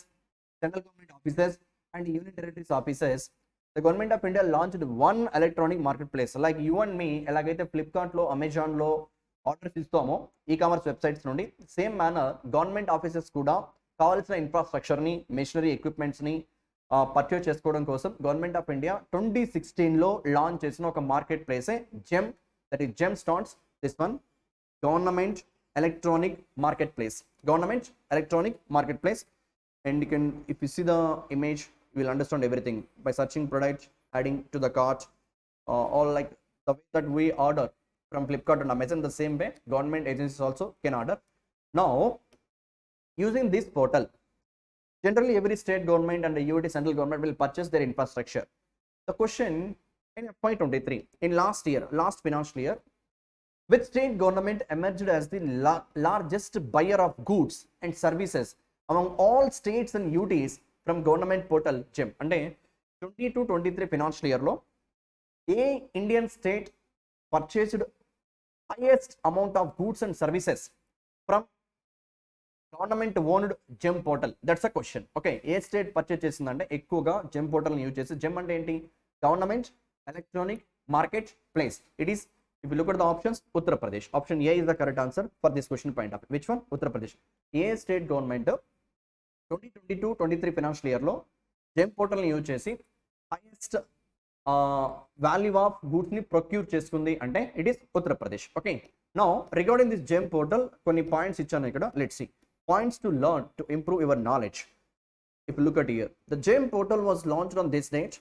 [SPEAKER 1] central government offices, and union territories offices. The government of India launched one electronic marketplace. Like you and me, ఎలాగైతే ఫ్లిప్కార్ట్లో అమెజాన్లో orders ఇస్తామో e-commerce websites నుండి, same manner government offices కూడా కావాల్సిన ఇన్ఫ్రాస్ట్రక్చర్ని, machinery ఎక్విప్మెంట్స్ని purchase చేసుకోవడం కోసం గవర్నమెంట్ ఆఫ్ ఇండియా 2016లో లాంచ్ చేసిన ఒక మార్కెట్ ప్లేసే GeM, that is GeM starts this one, government electronic marketplace. Government electronic marketplace. And you can, if you see the image, you will understand everything by searching product, adding to the cart, all like the way that we order from Flipkart and Amazon, the same way government agencies also can order. Now using this portal, generally every state government and the UT central government will purchase their infrastructure. The question in FY23, in last financial year, which state government emerged as the largest buyer of goods and services among all states and UTs from government portal GEM? అంటే 22-23 financial year లో ఏ Indian state purchased highest amount of goods and services from government owned GeM portal? That's a question. Okay, ఏ state purchase చేసిందంటే ఎక్కువగా GeM పోర్టల్ని use చేసి, జెమ్ అంటే ఏంటి? Government electronic market place. It is, if you look at the options, Uttar Pradesh. Option A is the correct answer for this question point of view. Which one? Uttar Pradesh. A state government 2022-23 financial year లో GeM portal ని use చేసి highest value of goods ని procure చేసుకుంది అంటే it is Uttar Pradesh. Okay, now regarding this GeM portal కొన్ని points ఇచ్చాను ఇక్కడ. Let's see points to learn to improve your knowledge. If you look at here, the GEM portal was launched on this date,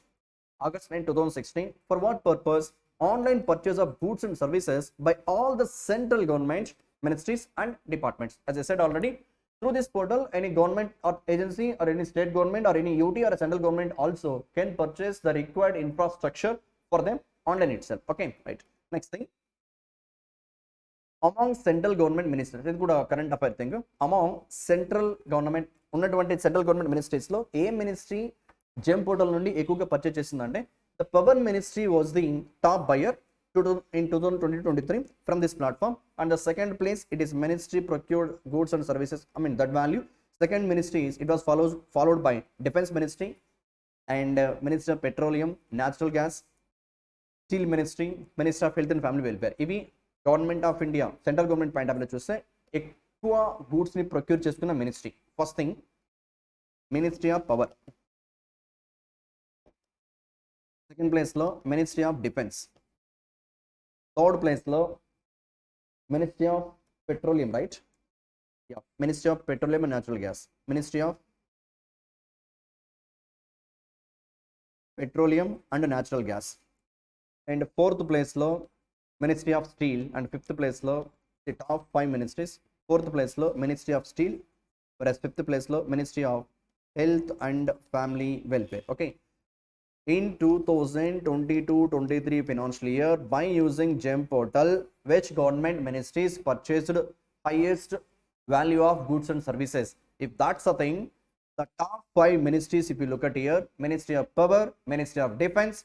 [SPEAKER 1] August 9, 2016. For what purpose? Online purchase of goods and services by all the central government ministries and departments. As I said already, through this portal, any government or agency or any state government or any UT or a central government also can purchase the required infrastructure for them online itself. Okay, right. Next thing, among central government ministries, ఇది కూడా current affair thing. Among central government ఉన్నటువంటి central government మినిస్ట్రీస్లో ఏ ministry gem portal నుండి ఎక్కువగా purchase చేసిందంటే the Power Ministry was the top buyer in 2020-23 from this platform, and the second place it is Ministry procured goods and services. I mean that value. Second ministry is, it was followed by Defense Ministry and Ministry of Petroleum, Natural Gas, Steel Ministry, Ministry of Health and Family Welfare. ఇవి government of India central government point of view చూస్తే ఎక్కువ goods ని procure చేసుకున్న ministry. First thing ministry of power, second ప్లేస్లో ministry of defence, third ప్లేస్లో ministry of petroleum, right? Ministry of petroleum and natural gas, ministry of petroleum and natural gas. And fourth ప్లేస్లో ministry of steel. And fifth ప్లేస్లో the top 5 ministries. Fourth ప్లేస్లో ministry of steel, whereas fifth ప్లేస్లో ministry of health and family welfare. Okay, in 2022-23 financial year, by using GEM portal, which government ministries purchased highest value of goods and services? If that's a thing, the top 5 ministries, if you look at here, Ministry of Power, Ministry of Defense,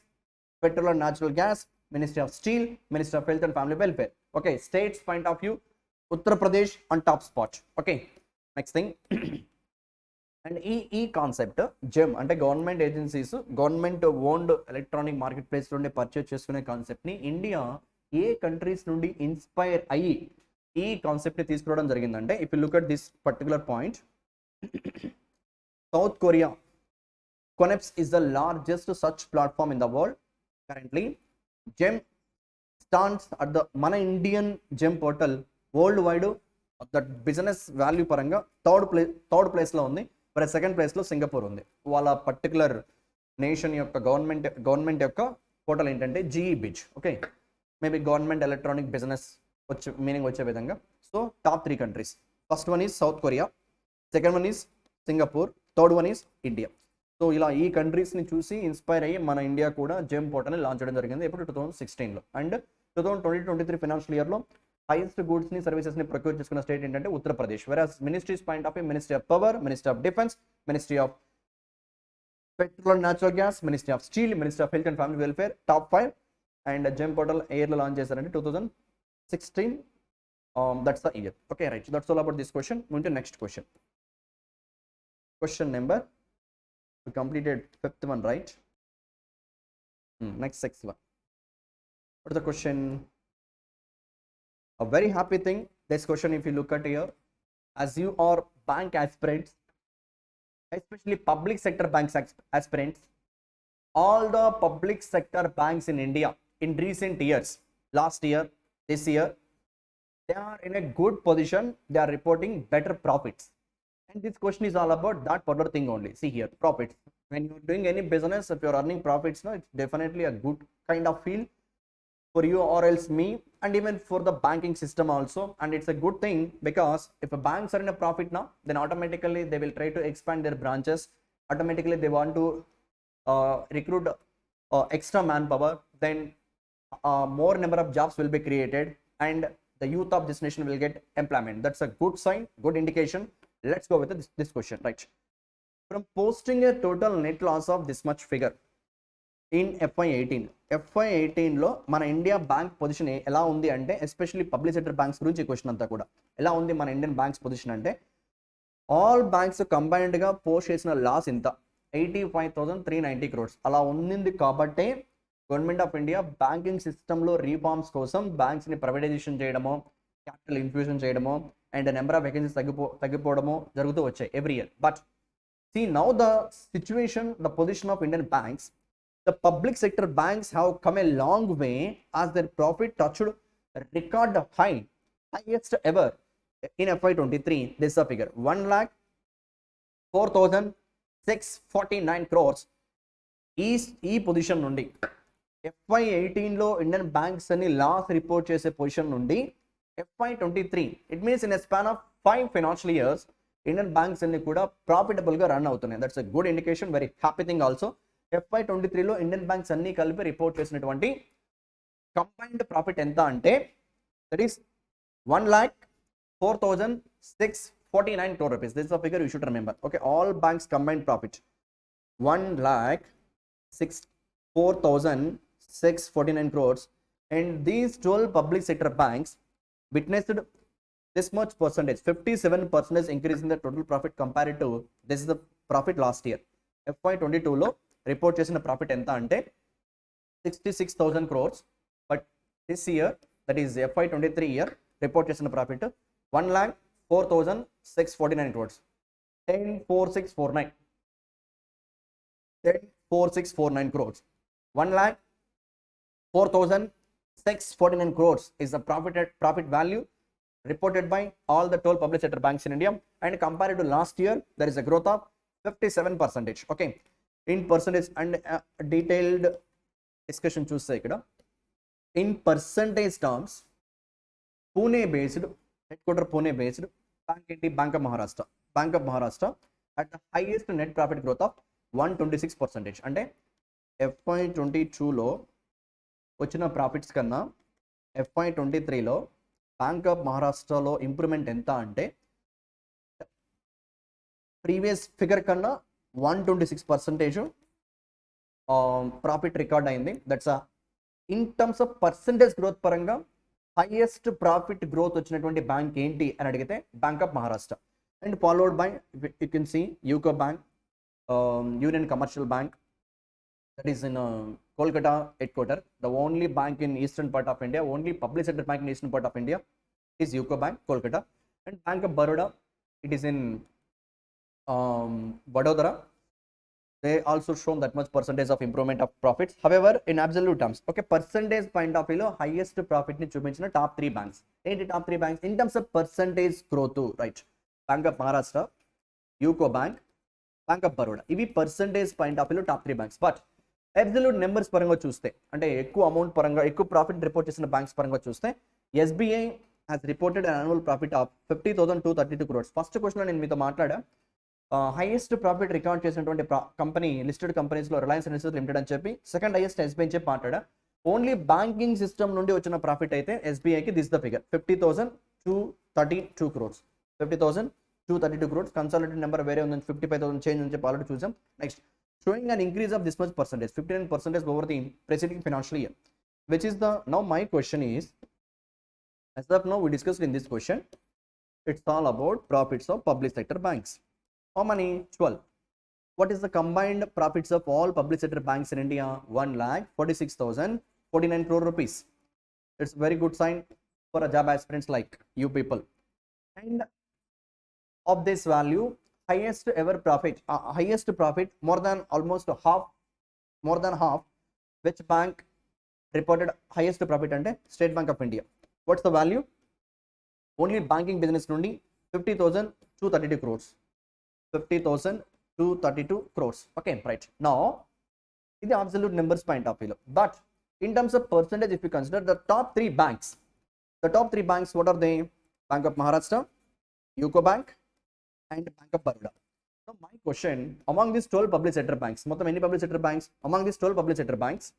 [SPEAKER 1] Petrol and Natural Gas, Ministry of Steel, Ministry of Health and Family Welfare. Okay, states point of view, Uttar Pradesh on top spot. Okay, next thing. And ఈ concept GeM అంటే government agencies government owned electronic market place నుండి purchase చేసుకునే కాన్సెప్ట్ని India ఏ countries నుండి inspire అయ్యి ఈ కాన్సెప్ట్ని తీసుకురావడం జరిగిందంటే, if you look at this particular point, South Korea KONEPS is the largest such platform in the world currently. GEM stands at the మన Indian GeM portal world wide that business value పరంగా third ప్లేస్లో ఉంది. మరి second ప్లేస్లో Singapore ఉంది. వాళ్ళ పర్టికులర్ నేషన్ యొక్క గవర్నమెంట్ యొక్క పోర్టల్ ఏంటంటే GE biz. Okay, maybe government electronic business meaning వచ్చే విధంగా. So top 3 countries, first one is South Korea, second one is Singapore, third one is India. So ఇలా ఈ కంట్రీస్ని చూసి ఇన్స్పైర్ అయ్యి మన ఇండియా కూడా జెమ్ పోర్టల్ని లాంచ్ చేయడం జరిగింది ఇప్పుడు 2016లో. అండ్ 2020-23 ఫైనాన్షియల్ ఇయర్లో హైయెస్ట్ గూడ్స్ ని సర్వీసెస్ ని ప్రొక్యూర్ చేసుకున్న స్టేట్ ఏంటంటే Uttar Pradesh. Whereas ministries point of view, ministry of power, ministry of defence, ministry of petrol and natural gas, ministry of steel, ministry of health and family welfare top 5. And GeM portal ఇయర్లో launch చేశారంటే 2016 That's the year. Okay, right. So that's all about this question. Moving to next question. Question number, we completed fifth one, right? Next sixth one. What is the question? A very happy thing. This question, if you look at here, as you are bank aspirants, especially public sector banks aspirants, all the public sector banks in India in recent years, last year, this year, they are in a good position. They are reporting better profits. And this question is all about that particular thing only. See here, profits. When you're doing any business, if you're earning profits, no, it's definitely a good kind of feel for you or else me, and even for the banking system also. And it's a good thing because if a banks are in a profit now, then automatically they will try to expand their branches. Automatically they want to recruit extra manpower. Then more number of jobs will be created, and the youth of this nation will get employment. That's a good sign, good indication. Let's go with this question, right? From posting a total net loss of this much figure in FY18 లో మన India bank position ఎలా ఉంది అంటే, especially public sector banks గురించి question అంతా కూడా ఎలా ఉంది మన ఇండియన్ బ్యాంక్స్ పొజిషన్ అంటే, ఆల్ బ్యాంక్స్ కంబైన్డ్గా పోస్ట్ చేసిన లాస్ ఇంత 85,390 crores అలా ఉంది. కాబట్టి గవర్నమెంట్ ఆఫ్ ఇండియా బ్యాంకింగ్ సిస్టంలో రీఫార్మ్స్ కోసం బ్యాంక్స్ని ప్రైవేటైజేషన్ చేయడమో, క్యాపిటల్ ఇన్ఫ్యూషన్ చేయడమో, అండ్ నెంబర్ ఆఫ్ వేకెన్సీస్ తగ్గిపోవడమో జరుగుతూ వచ్చాయి every year. But see now the situation, the position of Indian banks, the public sector banks have come a long way as their profit touched record high, highest ever in FY23. This is the figure, 1,04,649 crores ఈ position నుండి FY18 లో Indian banks అని loss report చేసే position నుండి FY23, it means in a span of 5 financial years Indian banks అన్ని కూడా profitable గా run అవుతున్నాయి. That's a good indication, very happy thing also. FY23 లో ఇండియన్ బ్యాంక్స్ అన్ని కలిపి రిపోర్ట్ చేసినటువంటి కంబైన్డ్ ప్రాఫిట్ ఎంత అంటే, that is 1,04,649 crore rupees. This is the figure you should remember. Okay, all banks combined profit 1,04,649 crores, and these 12 public sector banks witnessed this much percentage, 57% increase in the total profit compared to this is the profit last year. FY22 లో report చేసిన profit ఎంత అంటే 66,000 crores, but this year, that is FY23 year, report చేసిన profit 1,04,649 crores. 10,4649 crores. 1,04,649 crores is the profit value reported by all the 12 public sector banks in India, and compared to last year there is a growth of 57%. Okay, in percentage and detailed discussion చూస్తే ఇక్కడ in percentage terms, Pune based, headquarter Pune based bank ఏంటి, Bank of Maharashtra at the highest net profit growth of 126%. అంటే FY22 లో వచ్చిన profits కన్నా FY23 లో bank of మహారాష్ట్రలో improvement ఎంత అంటే, ప్రీవియస్ ఫిగర్ కన్నా 126% ప్రాఫిట్ రికార్డ్ అయింది. That's in terms of percentage growth పరంగా హైయెస్ట్ ప్రాఫిట్ గ్రోత్ వచ్చినటువంటి బ్యాంక్ ఏంటి అని అడిగితే bank of Maharashtra, and followed by you can see UCO bank, union commercial bank, that is in Kolkata headquarter, the only bank in eastern part of India, only public sector bank in eastern part of India is UCO Bank, Kolkata, and Bank of Baroda, it is in Vadodara. They also shown that much percentage of improvement of profits. However, in absolute terms, okay, percentage point of view, highest profit ni చూపించిన top 3 banks. ఏంటి top 3 banks in terms of percentage growth, right? Bank of Maharashtra, UCO Bank, Bank of Baroda. ఇవి percentage point of view top 3 banks. But absolute numbers పరంగా చూస్తే, అంటే ఎక్కువ amount పరంగా, ఎక్కువ profit report చేసిన బ్యాంక్స్ పరంగా చూస్తే, SBI has reported an annual profit of 50,232 crores. First question నేను మీతో మాట్లాడా, హైయెస్ట్ ప్రాఫిట్ రికార్డ్ చేసినటువంటి కంపెనీ లిస్టెడ్ కంపెనీస్లో రిలయన్స్ ఇండస్ట్రీస్ లిమిటెడ్ అని చెప్పి, సెకండ్ హైయెస్ట్ SBI అని చెప్పి మాట్లాడా. ఓన్లీ బ్యాంకింగ్ సిస్టమ్ నుండి వచ్చిన ప్రాఫిట్ అయితే SBIకి this the figure 50,232 crores. 50,232 crores. Consolidated number వేరే ఉందని 55,000 చేంజ్ అని చెప్పి ఆల్రెడీ చూసాం. Next, showing an increase of this much percentage, 59% over the preceding financial year, which is the, now my question is, As of now, we discussed in this question, it's all about profits of public sector banks. How many? 12. What is the combined profits of all public sector banks in India? 1,46,049 crore rupees. It's a very good sign for a job aspirants like you people. And of this value, highest ever profit, more than almost half, which bank reported highest profit? And State Bank of India. What's the value? Only banking business nundi 50,232 crores. 50,232 crores. Okay, right. Now, this is absolute numbers point of view. But in terms of percentage, if you consider the top three banks, what are they? Bank of Maharashtra, UCO Bank, and Bank of Baroda. So my question, among these 12 public sector banks, many public sector banks, among these 12 public sector banks,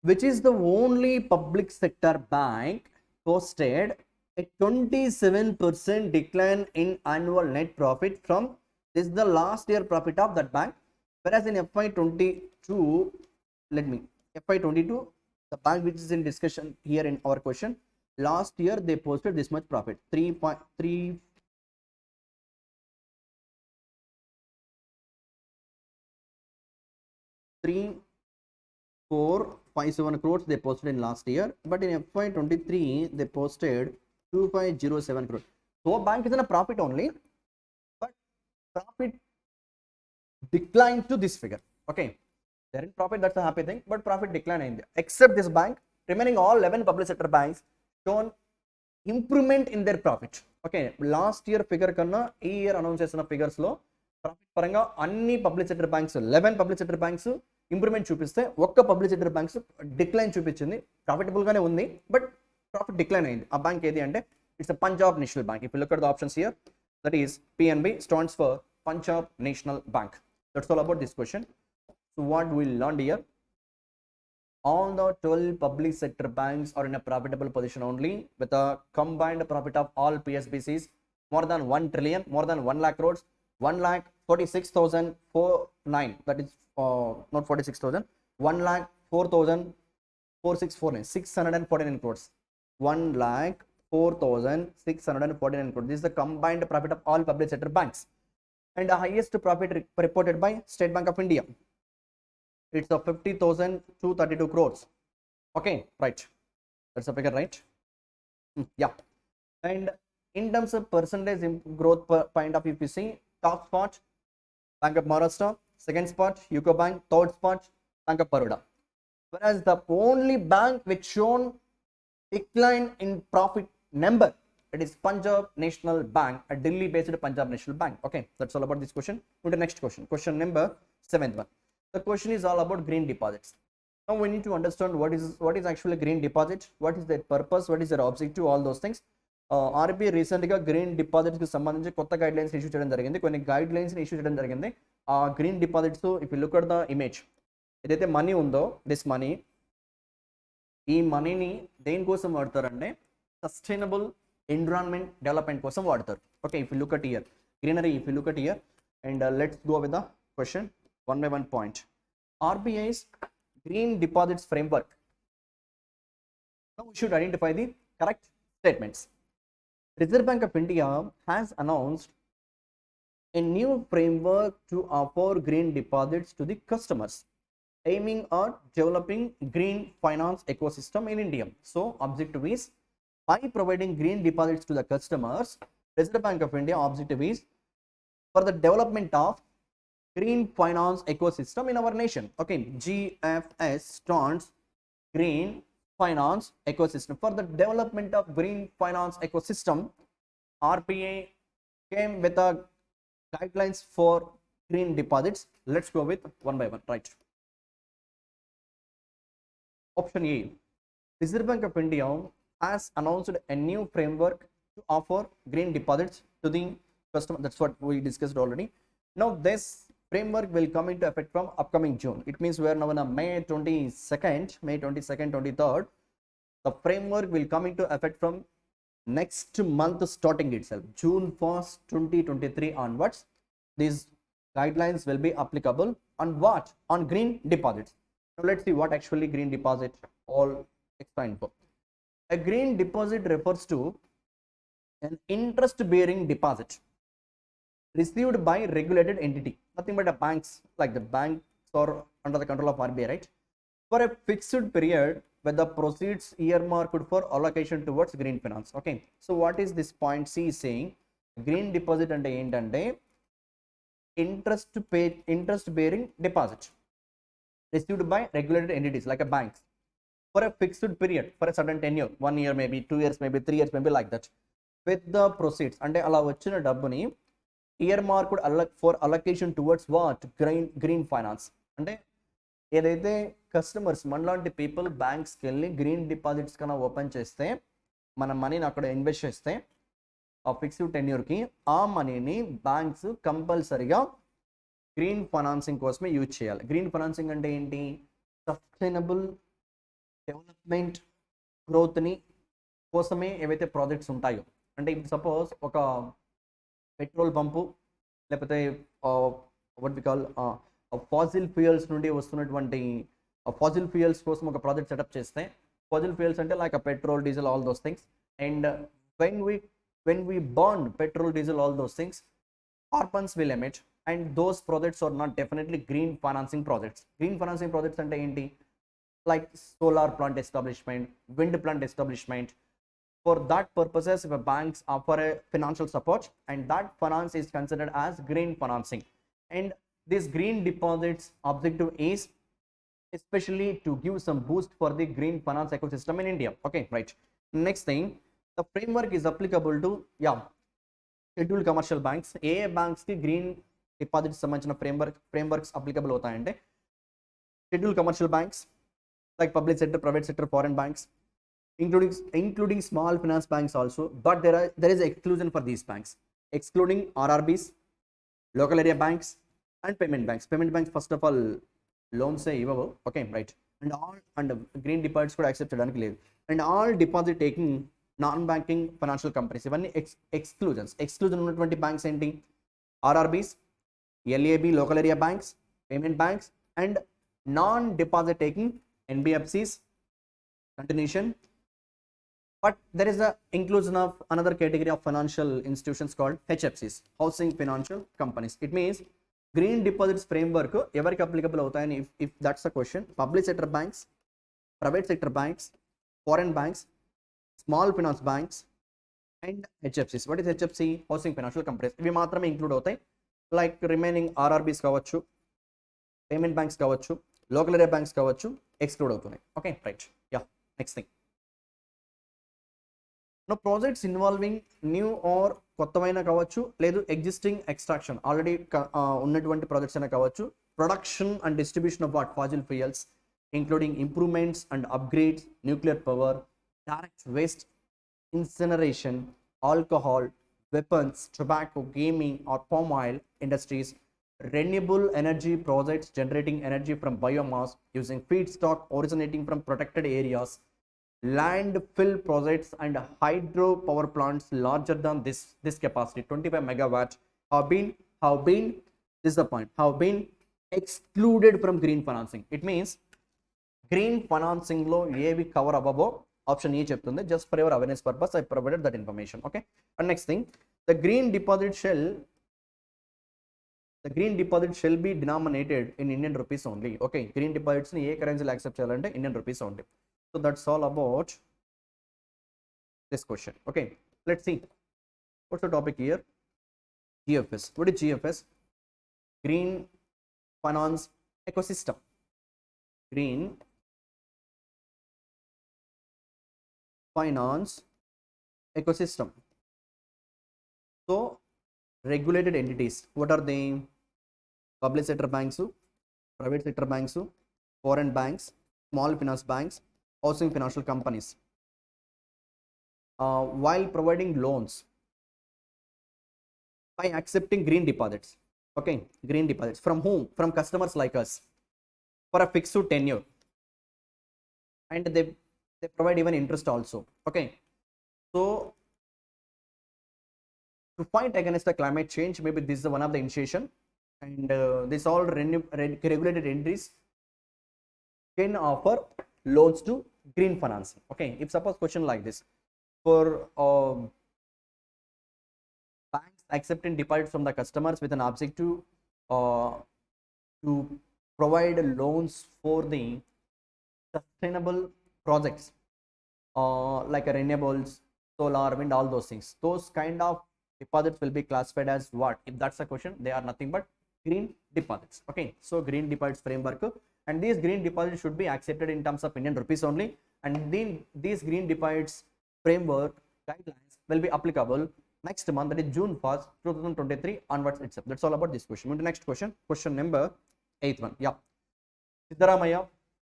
[SPEAKER 1] which is the only public sector bank posted a 27% decline in annual net profit from this is the last year profit of that bank, whereas in FY22, FY22, the bank which is in discussion here in our question, last year they posted this much profit, 3,457 crores they posted in last year, but in FY23 they posted 2,507 crores. So bank is in a profit only, but profit declined to this figure. Okay, they're in profit, that's a happy thing, but profit decline in there. Except this bank, remaining all 11 public sector banks shown improvement in their profit. Okay, last year figure kanna ee year announce chesina figures lo profit paranga anni public sector banks 11 public sector banks improvement చూపిస్తే ఒక్క public sector banks decline చూపించింది. Profitable గానే ఉంది, but profit decline అయింది. ఆ bank ఏది అంటే it's Punjab national bank. If you look at the options here, that is PNB stands for Punjab National Bank. That's all about this question. So what we learned here, all the 12 public sector banks are in a profitable position only, with a combined profit of all PSBCs more than 1 trillion, more than 1 lakh crores, 1,46,049, that is not 46,000, 1,04,4649, 649 crores, 1,04,649 crores. This is the combined profit of all public sector banks, and the highest profit reported by State Bank of India. It's of 50,232 crores. Okay, right, that's a figure, right? Yeah. And in terms of percentage growth point of view, if you see, top spot Bank of Maharashtra, second spot UCO Bank, third spot Bank of Baroda. Whereas the only bank which shown decline in profit number, it is Punjab National Bank, a Delhi based Punjab National Bank. Okay, that's all about this question. To the next question, question number 7th one. The question is all about green deposits. Now we need to understand what is actually green deposit, what is their purpose, what is their objective, all those things. RBI recent గా green deposits కి సంబంధించి కొత్త guide lines issue చేయడం జరిగింది. కొన్ని guide lines issue చేయడం జరిగింది. ఆ green deposits, if you look at the image, ఏదైతే మనీ ఉందో, దిస్ మనీ, ఈ మనీని దేనికోసం వాడతారంటే సస్టైనబుల్ ఎన్విరాన్మెంట్ డెవలప్మెంట్ కోసం వాడతారు. Okay, if you look at here greenery, if you look at here, and let's go with the question one by one point. RBI's green deposits framework. Now we should identify the correct statements. Reserve Bank of India has announced a new framework to offer green deposits to the customers, aiming at developing green finance ecosystem in India. So objective is, by providing green deposits to the customers, Reserve Bank of India objective is for the development of green finance ecosystem in our nation. Okay, GFS stands green finance ecosystem. For the development of green finance ecosystem, RBI came with a guidelines for green deposits. Let's go with one by one, right? Option A, Reserve Bank of India has announced a new framework to offer green deposits to the customer. That's what we discussed already. Now this framework will come into effect from upcoming June. It means we are now on May 22nd, 23rd. The framework will come into effect from next month starting itself, June 1st, 2023 onwards. These guidelines will be applicable on what? On green deposits. Now let's see what actually green deposit all explained for. A green deposit refers to an interest bearing deposit received by regulated entity, nothing but a banks, like the banks or under the control of RBI, right, for a fixed period where the proceeds earmarked for allocation towards green finance. Okay, so what is this point C is saying? Green deposit అంటే ఏంటంటే interest bearing deposit received by regulated entities like a bank for a fixed period, for a certain tenure, 1 year, maybe 2 years, maybe 3 years, maybe like that, with the proceeds అంటే అలా వచ్చిన డబ్బుని earmarked for allocation towards what? Green finance. అంటే ఏదైతే customers మనలాంటి people బ్యాంక్స్కి వెళ్ళి green deposits కన్నా open చేస్తే మన మనీని అక్కడ ఇన్వెస్ట్ చేస్తే ఆ ఫిక్స్డ్ టెన్యూర్కి ఆ మనీని బ్యాంక్స్ కంపల్సరిగా గ్రీన్ ఫైనాన్సింగ్ కోసమే యూజ్ చేయాలి. గ్రీన్ ఫైనాన్సింగ్ అంటే ఏంటి? సస్టైనబుల్ డెవలప్మెంట్ గ్రోత్ని కోసమే ఏవైతే ప్రాజెక్ట్స్ ఉంటాయో, అంటే ఇప్పుడు సపోజ్ ఒక పెట్రోల్ పంపు లేకపోతే what we call fossil fuels నుండి వస్తున్నటువంటి ఫాజిల్ ఫ్యూయల్స్ కోసం ఒక ప్రాజెక్ట్ సెటప్ చేస్తే, ఫాజిల్ ఫ్యూయల్స్ అంటే like petrol, diesel, all those things, and when we burn petrol, diesel, all those things, carbons will emit, and those projects are not definitely green financing projects. Green financing projects ante enti? Like solar plant establishment, wind plant establishment. For that purposes, if a banks offer a financial support, and that finance is considered as green financing. And this green deposits objective is especially to give some boost for the green finance ecosystem in India. Okay, right. Next thing, the framework is applicable to scheduled commercial banks. ఏ banks కి green deposits సంబంధించిన frameworks applicable అవుతాయంటే scheduled commercial banks like public sector, private sector, foreign banks, including small finance banks also, but there is exclusion for these banks, excluding RRBs, local area banks, and payment banks. Payment banks first of all loans say ఇవ్వవు. Okay, right. And green deposits కూడా accept చేయడానికి లేదు. And all deposit taking non banking financial companies, ఇవన్నీ exclusion ఉన్నటువంటి banks ఏంటి? RRBs, LAB, local area banks, payment banks, and non deposit taking NBFCs, continuation. But there is the inclusion of another category of financial institutions called హెచ్ఎఫ్సిస్, housing financial companies. It means green deposits framework ఎవరికి applicable అవుతాయని if that's the question, public sector banks, private sector banks, foreign banks, small finance banks, and హెచ్ఎఫ్సిస్. What is HFC? Housing financial companies. ఇవి మాత్రమే include అవుతాయి. Like remaining RRBs కావచ్చు, payment banks కావచ్చు, local area banks కావచ్చు, exclude అవుతున్నాయి. Okay, right. Yeah, next thing, no projects involving new or కొత్తవైనా కావచ్చు, లేదు ఎగ్జిస్టింగ్ ఎక్స్ట్రాక్షన్ ఆల్రెడీ ఉన్నటువంటి ప్రాజెక్ట్స్ అయినా కావచ్చు, production and distribution of what? Fossil fuels, including improvements and upgrades, nuclear power, direct waste, incineration, alcohol, weapons, tobacco, gaming or palm oil industries, renewable energy projects generating energy from biomass using feedstock originating from protected areas, landfill projects and hydro power plants larger than this capacity 25 megawatt have been this is the point, have been excluded from green financing. It means green financing lo ఏవి cover అవ్వబో option A చెప్తుంది. Just for your awareness purpose I provided that information. Okay, and next thing, the green deposit shall be denominated in Indian rupees only. Okay, green deposits ని ఏ కరెన్సీలో accept చేయాలంటే Indian rupees only. So that's all about this question. Okay, let's see what's the topic here. GFS. What is GFS? Green Finance Ecosystem. Green Finance Ecosystem. So regulated entities, what are they? Public sector banks, private sector banks, foreign banks, small finance banks, housing financial companies. While providing loans by accepting green deposits. Okay, green deposits from whom? From customers like us for a fixed tenure, and they provide even interest also. Okay, so to fight against the climate change, maybe this is one of the initiation, and this all regulated entities can offer loans to green financing. Okay, if suppose question like this, for banks accepting deposits from the customers with an objective uh, to provide loans for the sustainable projects like renewables, solar, wind, all those things. Those kind of deposits will be classified as what? If that's a question, they are nothing but green deposits. Okay, so green deposits framework, and these green deposits should be accepted in terms of Indian rupees only, and then these green deposits framework guidelines will be applicable next month, that is June 1st, 2023 onwards itself. That's all about this question. Move to next question. Question number 8th one. Yeah, Siddaramaiah,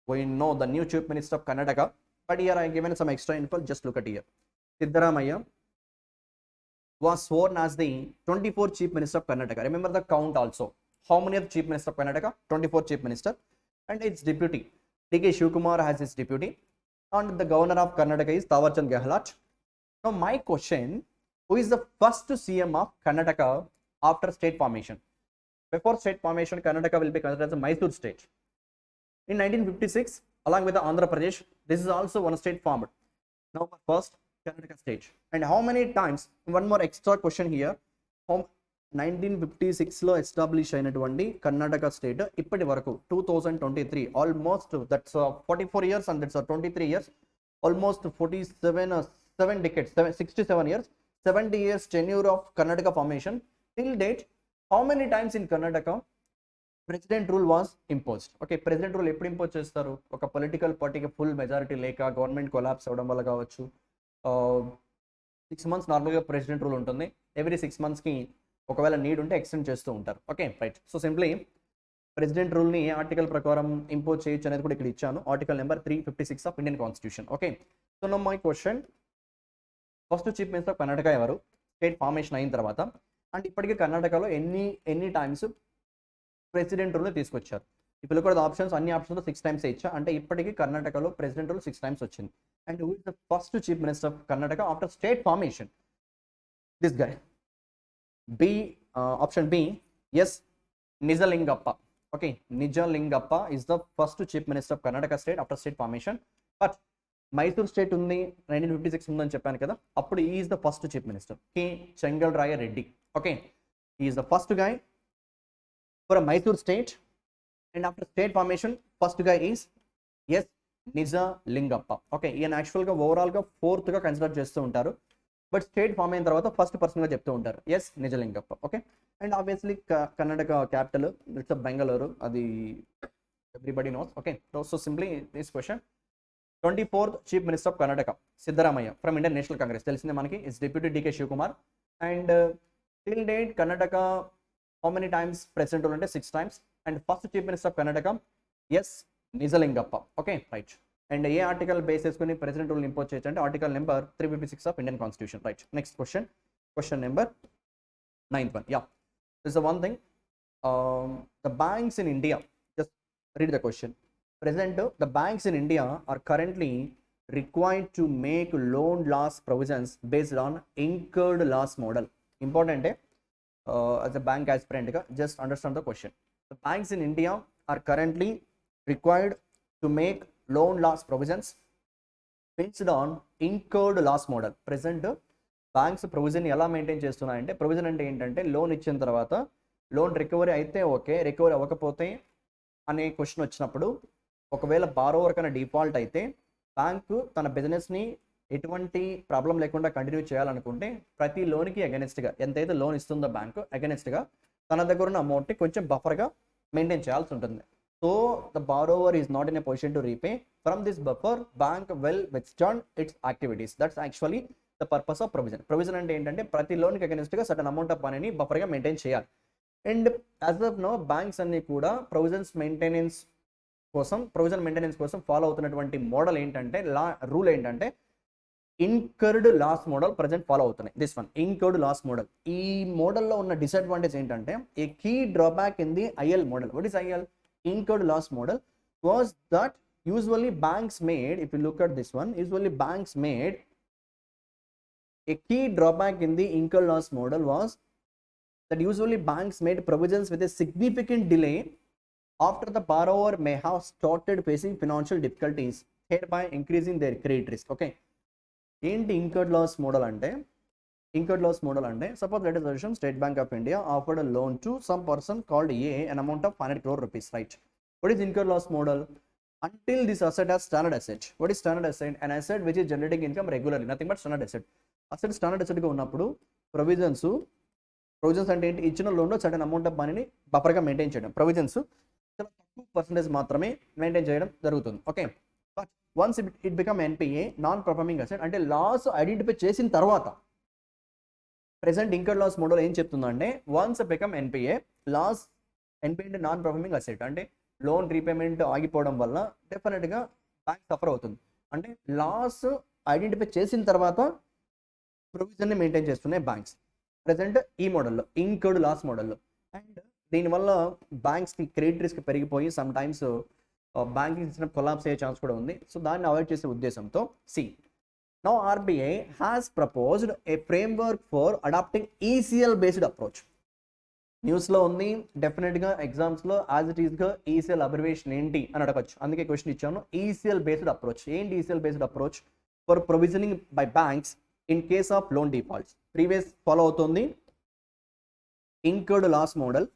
[SPEAKER 1] we know the new Chief Minister of Karnataka, but here I have given some extra info. Just look at here. Siddaramaiah was sworn as the 24th Chief Minister of Karnataka. Remember the count also. How many of Chief Minister of Karnataka? 24 Chief Minister, and its deputy D.K. Shivkumar has his deputy, and the Governor of Karnataka is Tawarchand Gehlot. Now my question: who is the first CM of Karnataka after state formation? Before state formation, Karnataka will be considered as a Mysore state. In 1956, along with the Andhra Pradesh, this is also one state formed. Now first Karnataka state. And how many times? One more extra question here. 1956 లో establish అయినటువంటి Karnataka state ఇప్పటి వరకు 2023 almost that's 44 years and that's 23 years, almost 7 decades, 67 years, 70 years tenure of Karnataka formation. Till date, how many times in Karnataka president rule was imposed? Okay, president rule ఎప్పుడు impose చేస్తారు? ఒక political పార్టీకి full majority లేక government collapse అవ్వడం వల్ల కావచ్చు. 6 months నార్మల్గా president rule ఉంటుంది. ఎవ్రీ 6 monthsకి ఒకవేళ నీడ్ ఉంటే ఎక్స్టెండ్ చేస్తూ ఉంటారు. Okay, right. So simply president రూల్ని ఏ ఆర్టికల్ ప్రకారం ఇంపోజ్ చేయొచ్చు అనేది కూడా ఇక్కడ ఇచ్చాను. Article number 356 of Indian constitution. Okay, so now my question, first chief minister of Karnataka ఎవరు? స్టేట్ ఫార్మేషన్ అయిన తర్వాత, అండ్ ఇప్పటికీ కర్ణాటకలో ఎన్ని టైమ్స్ ప్రెసిడెంట్ రూల్ తీసుకొచ్చారు? ఇప్పుడు కూడా ఆప్షన్స్, అన్ని ఆప్షన్స్ 6 times ఇచ్చా, అంటే ఇప్పటికీ కర్ణాటకలో ప్రెసిడెంట్ రూల్ 6 times వచ్చింది. And who is the first chief minister of Karnataka after state formation? This guy. B, option B, S Nijalingappa. Okay, Nijalingappa is the first chief minister of Karnataka state after state formation. But Mysore state ఉంది, 1956 ఉందని చెప్పాను కదా, అప్పుడు ఈ is the first chief minister, K Chengalraya Reddy. Okay, ఈ is the first guy for a Mysore state, and after state formation first guy is yes Nijalingappa. Okay, ఈయన యాక్చువల్గా ఓవరాల్గా 4th గా కన్సిడర్ చేస్తూ ఉంటారు, బట్ స్టేట్ ఫామ్ అయిన తర్వాత ఫస్ట్ పర్సన్గా చెప్తూ ఉంటారు S Nijalingappa. Okay, and obviously Karnataka capital it's Bengaluru, అది everybody knows. Okay, so simply this question, 24th chief minister of Karnataka Siddaramaiah from Indian National Congress, తెలిసిందే మనకి, is deputy DK Shivakumar. And till date Karnataka how many times president rule? 6 times. And first chief minister of Karnataka, yes Nijalingappa. Okay, right. And A article base చేసుకుని president rule impose చేయొచ్చు అంటే article number 356 of Indian constitution. Right, next question, question number 9th one. Yeah, this is the one thing. The banks in India, just read the question. Present, the banks in India are currently required to make loan loss provisions based on incurred loss model. Important, as a bank aspirant, just understand the question. The banks in India are currently required to make loan loss provisions based on incurred loss model. Present banks provision ఎలా maintain చేస్తున్నాయంటే, provision అంటే ఏంటంటే loan ఇచ్చిన తర్వాత loan recovery అయితే okay, recovery అవ్వకపోతే అనే question వచ్చినప్పుడు, ఒకవేళ బారోవర్ కన్నా డిఫాల్ట్ అయితే బ్యాంకు తన బిజినెస్ని ఎటువంటి ప్రాబ్లం లేకుండా కంటిన్యూ చేయాలనుకుంటే ప్రతి లోన్కి అగెనిస్ట్గా ఎంతైతే లోన్ ఇస్తుందో బ్యాంకు అగెనిస్ట్గా తన దగ్గర ఉన్న అమౌంట్ని కొంచెం బఫర్గా మెయింటైన్ చేయాల్సి ఉంటుంది. So the borrower is not in a position to repay. From this buffer bank well withstand its activities. That's actually the purpose of provision. Provision అంటే ఏంటంటే ప్రతి లోన్కి అగెనిస్ట్గా సర్టన్ అమౌంట్ ఆఫ్ మనీని బఫర్గా మెయింటైన్ చేయాలి. And as of now banks అన్ని కూడా ప్రొవిజన్ మెయింటెనెన్స్ కోసం ఫాలో అవుతున్నటువంటి మోడల్ ఏంటంటే, రూల్ ఏంటంటే incurred loss model present follow అవుతున్నాయి. This one incurred loss model. ఈ మోడల్లో ఉన్న డిసడ్వాంటేజ్ ఏంటంటే, a key drawback in the IL model. What is IL? Incurred loss model was that usually banks made, if you look at this one, usually banks made a key drawback in the incurred loss model was that usually banks made provisions with a significant delay after the borrower may have started facing financial difficulties. hereby increasing their credit risk. Okay, ఏంటి incurred loss model అంటే? Incurred loss model అంటే suppose let us assume state bank of India offered a loan to some person called A an amount of 500 crore rupees, right? What is incurred loss model? Until this asset has standard asset. What is standard asset? An asset which is generating income regularly, nothing but standard asset. Asset standard అసెట్గా ఉన్నప్పుడు provisions అంటే ఏంటి? ఇచ్చిన లోన్లో certain amount of మనీని బఫర్గా maintain చేయడం. Provisions చాలా తక్కువ పర్సెంటేజ్ మాత్రమే మెయింటైన్ చేయడం జరుగుతుంది. Okay, but once it become NPA, non performing asset, అంటే లాస్ ఐడెంటిఫై చేసిన తర్వాత ప్రెసెంట్ ఇంకర్డ్ లాస్ మోడల్ ఏం చెప్తుందంటే వన్స్ బికమ్ ఎన్పిఏ, ఎన్పిఏ అంటే నాన్ పర్ఫార్మింగ్ అసెట్, అంటే లోన్ రీపేమెంట్ ఆగిపోవడం వల్ల డెఫినెట్గా బ్యాంక్ సఫర్ అవుతుంది. అంటే లాస్ ఐడెంటిఫై చేసిన తర్వాత ప్రొవిజన్ని మెయింటైన్ చేస్తున్నాయి బ్యాంక్స్ ప్రజెంట్ ఈ మోడల్లో, ఇంకర్డ్ లాస్ మోడల్లో. అండ్ దీనివల్ల బ్యాంక్స్కి క్రెడిట్ రిస్క్ పెరిగిపోయి some times banking system collapse అయ్యే ఛాన్స్ కూడా ఉంది. సో దాన్ని అవాయిడ్ చేసే ఉద్దేశంతో Now RBI has proposed a framework for adopting ECL based approach. న్యూస్లో ఉంది, డెఫినెట్గా ఎగ్జామ్స్లో యాజ్ ఇట్ ఈస్గా ఈసీఎల్ అబ్రివేషన్ ఏంటి అని అడగచ్చు. అందుకే క్వశ్చన్ ఇచ్చాను. ECL based approach. ఏంటి ECL based approach? For provisioning by banks in case of loan defaults. Previous follow అవుతుంది incurred loss model.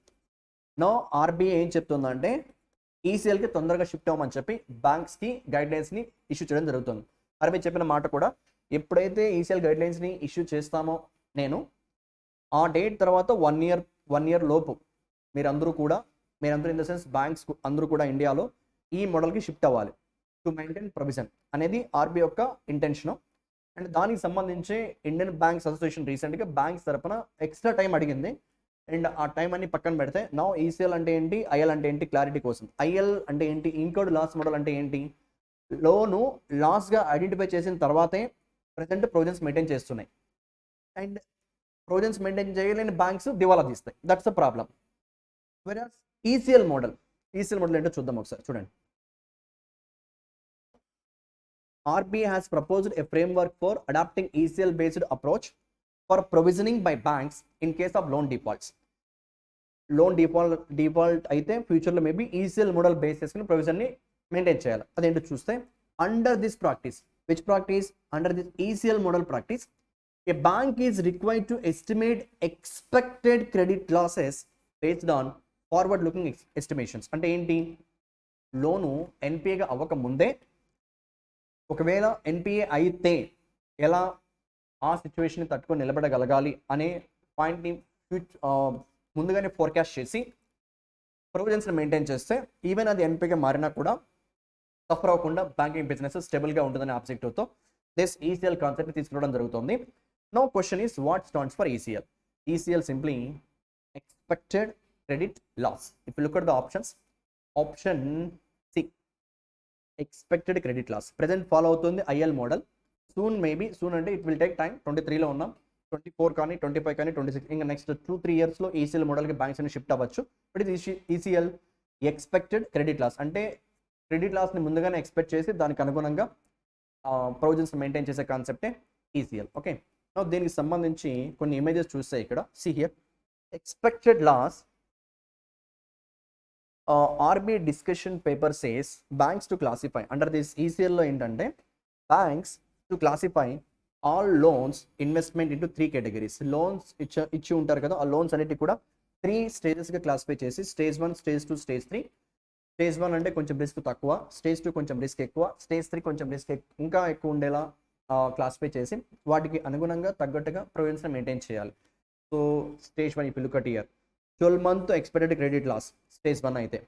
[SPEAKER 1] Now RBI ఏం చెప్తుందంటే ఈసీఎల్కి తొందరగా షిఫ్ట్ అవ్వమని చెప్పి బ్యాంక్స్కి గైడ్లైన్స్ని ఇష్యూ చేయడం జరుగుతుంది. ఆర్బీఐ చెప్పిన మాట కూడా, ఎప్పుడైతే ఈసీఎల్ గైడ్లైన్స్ని ఇష్యూ చేస్తామో నేను, ఆ డేట్ తర్వాత వన్ ఇయర్ లోపు మీరందరూ ఇన్ ద సెన్స్ బ్యాంక్స్ అందరూ కూడా ఇండియాలో ఈ మోడల్కి షిఫ్ట్ అవ్వాలి టు మెయింటైన్ ప్రొవిజన్ అనేది ఆర్బీఐ యొక్క ఇంటెన్షను. అండ్ దానికి సంబంధించి ఇండియన్ బ్యాంక్స్ అసోసియేషన్ రీసెంట్గా బ్యాంక్స్ తరపున ఎక్స్ట్రా టైం అడిగింది. అండ్ ఆ టైం అన్ని పక్కన పెడితే నౌ ఈసీఎల్ అంటే ఏంటి, ఐఎల్ అంటే ఏంటి క్లారిటీ కోసం. ఐఎల్ అంటే ఏంటి, ఇంకర్డ్ లాస్ మోడల్ అంటే ఏంటి? లోను లాస్గా ఐడెంటిఫై చేసిన తర్వాతే ప్రజెంట్ ప్రొవిజన్స్ మెయింటైన్ చేస్తున్నాయి. అండ్ ప్రొవిజన్స్ మెయింటైన్ చేయలేని బ్యాంక్స్ దివాలా తీస్తాయి. That's the problem. Whereas ECL model ఏంటో చూద్దాం ఒకసారి. చూడండి, RBI has proposed a framework for adopting ECL based approach for provisioning by banks in case of loan defaults. Loan default అయితే ఫ్యూచర్లో maybe ECL model base చేసుకుని ప్రొవిజన్ని maintain చేయాలి. అదేంటో చూస్తే under this practice, which practice? Under this ECL model practice, a bank is required to estimate expected credit losses based on forward looking estimations. అంటే ఏంటి? లోను ఎన్పిఏగా అవ్వక ముందే, ఒకవేళ ఎన్పిఏ అయితే ఎలా ఆ సిచ్యువేషన్ని తట్టుకొని నిలబడగలగాలి అనే పాయింట్ని ముందుగానే ఫోర్కాస్ట్ చేసి ప్రొవిజన్స్ని మెయింటైన్ చేస్తే ఈవెన్ అది ఎన్పిఏగా మారినా కూడా సఫర్ అవ్వకుండా బ్యాంకింగ్ బిజినెస్ స్టేబుల్గా ఉంటుందనే ఆబ్జెక్టివ్తో దిస్ ఈసీఎల్ కాన్సెప్ట్ తీసుకురావడం జరుగుతుంది. No question is what stands for ECL? ECL simply expected credit loss. If you look at the options, option C expected credit loss present follow అవుతుంది IL model. Soon అంటే it will take time. 23లో ఉన్నాం, 24 కానీ 25 కానీ 26, ఇంకా next 2-3 ఇయర్స్లో ECL మోడల్కి banks అని shift అవ్వచ్చు. బట్ ఇది ఈసీఎల్ ఎక్స్పెక్టెడ్ క్రెడిట్ లాస్ అంటే క్రెడిట్ లాస్ని ముందుగానే ఎక్స్పెక్ట్ చేసి దానికి అనుగుణంగా ప్రొవిజన్స్ మెయింటైన్ చేసే కాన్సెప్టే ఈసీఎల్. ఓకే, దీనికి సంబంధించి కొన్ని ఇమేజెస్ చూస్తే ఇక్కడ see here expected loss. RBI discussion paper says banks to classify under this ఈసీఎల్లో ఏంటంటే banks to classify all loans investment into 3 categories. Loans ఇచ్చి ఉంటారు కదా, ఆ లోన్స్ అన్నిటి కూడా 3 స్టేజెస్గా క్లాసిఫై చేసి స్టేజ్ 1, స్టేజ్ 2, స్టేజ్ 3. స్టేజ్ 1 అంటే కొంచెం రిస్క్ తక్కువ, స్టేజ్ 2 కొంచెం రిస్క్ ఎక్కువ, స్టేజ్ 3 కొంచెం రిస్క్ ఇంకా ఎక్కువ ఉండేలా క్లాసిఫై చేసి వాటికి అనుగుణంగా తగ్గట్టుగా ప్రొవిజన్స్ మెయింటైన్ చేయాలి. సో స్టేజ్ 1 ఇప్పుడు look at year 12 month expected credit loss stage 1 అయితే,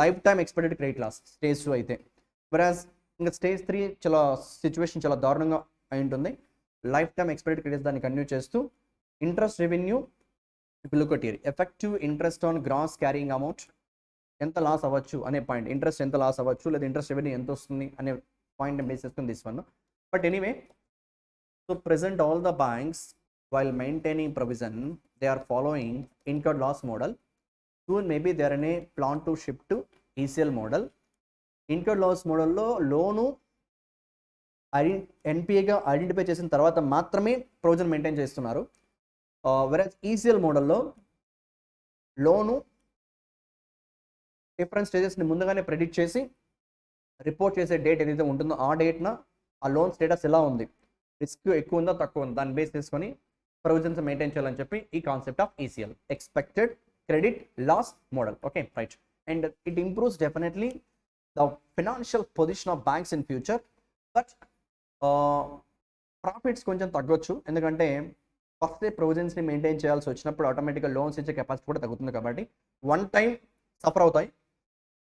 [SPEAKER 1] lifetime expected credit loss stage 2 అయితే. వెరాజ్ ఇంకా స్టేజ్ 3 సిచ్యువేషన్ చాలా దారుణంగా అయి ఉంటుంది. లైఫ్ టైమ్ ఎక్స్పెక్టెడ్ క్రెడిట్స్ దాన్ని కంటిన్యూ చేస్తూ ఇంట్రెస్ట్ రెవెన్యూ ఇప్పుడు look at year effective interest on gross carrying amount ఎంత లాస్ అవ్వచ్చు అనే పాయింట్, ఇంట్రెస్ట్ ఎంత లాస్ అవ్వచ్చు లేదా ఇంట్రెస్ట్ రెవెన్యూ ఎంత వస్తుంది అనే పాయింట్ని బేస్ చేసుకుని this one. But anyway, so present all the banks while maintaining provision they are following incurred loss model. Soon maybe they are in a plan to shift to ECL model. Incurred loss model లో లోను ఎన్పిఏగా identify చేసిన తర్వాత మాత్రమే provision maintain చేస్తున్నారు. వెరాజ్ ECL మోడల్లో లోను different స్టేజెస్ని ముందుగానే predict చేసి report చేసే డేట్ ఏదైతే ఉంటుందో ఆ డేట్న ఆ లోన్ స్టేటస్ ఎలా ఉంది, రిస్క్ ఎక్కువ ఉందా తక్కువ ఉందా దాన్ని బేస్ చేసుకొని ప్రొవిజన్స్ మెయింటైన్ చేయాలని చెప్పి ఈ concept of ECL, expected credit loss model. Okay right. And it improves definitely the financial position of banks in future. But profits కొంచెం తగ్గొచ్చు, ఎందుకంటే ఫస్ట్ ప్రొవిజన్స్ని మెయింటైన్ చేయాల్సి వచ్చినప్పుడు ఆటోమేటిక్గా లోన్స్ ఇచ్చే కెపాసిటీ కూడా తగ్గుతుంది. కాబట్టి వన్ టైం సఫర్ అవుతాయి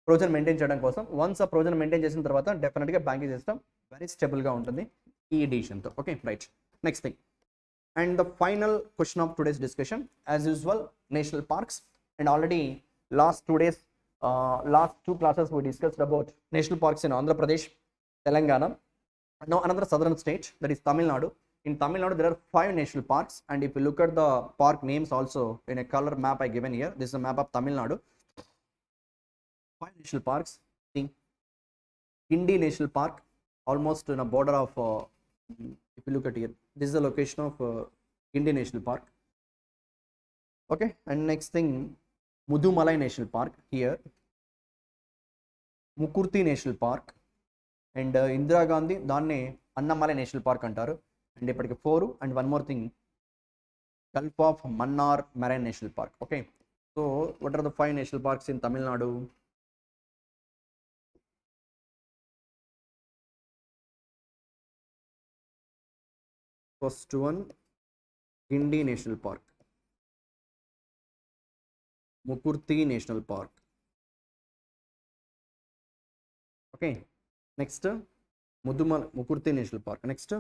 [SPEAKER 1] ప్రొవిజన్ మెయింటైన్ చేయడం కోసం. వన్స్ ఆ ప్రొవిజన్ మెయింటైన్ చేసిన తర్వాత డెఫినెట్గా బ్యాంకింగ్ సిస్టమ్ వెరీ స్టేబుల్గా ఉంటుంది ఈ డిసిషన్తో. Okay right. Next thing and the final question of today's discussion as usual national parks. And already last 2 days, last 2 classes we discussed about national parks in Andhra Pradesh, Telangana. Now another southern state, that is Tamil Nadu. In Tamil Nadu there are 5 national parks, and if you look at the park names also in a color map I given here, this is a map of Tamil Nadu. 5 national parks. See, Gindi National Park, almost in a border of if you look at here, this is the location of Gindi National Park. Okay, and next thing, Mudumalai National Park here, Mukurthi National Park, and Indira Gandhi దాన్ని Annamalai national park అంటారు. And ఇప్పటికి 4. And one more thing, Gulf of Mannar marine national park. Okay, so what are the 5 national parks in Tamil Nadu? First one, Guindy national park, Mukurthi national park. Okay, next Mukurthi national park. Next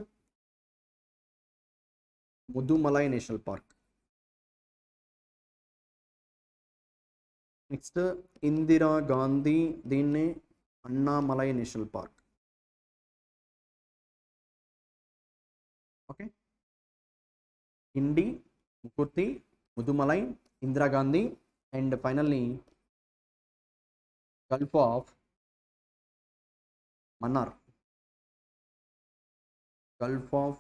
[SPEAKER 1] Mudumalai national park. Next Indira Gandhi, దీన్ని Annamalai national park. Okay, Guindy, Mukurthi, Mudumalai, Indira Gandhi, and finally Gulf of Mannar, Gulf of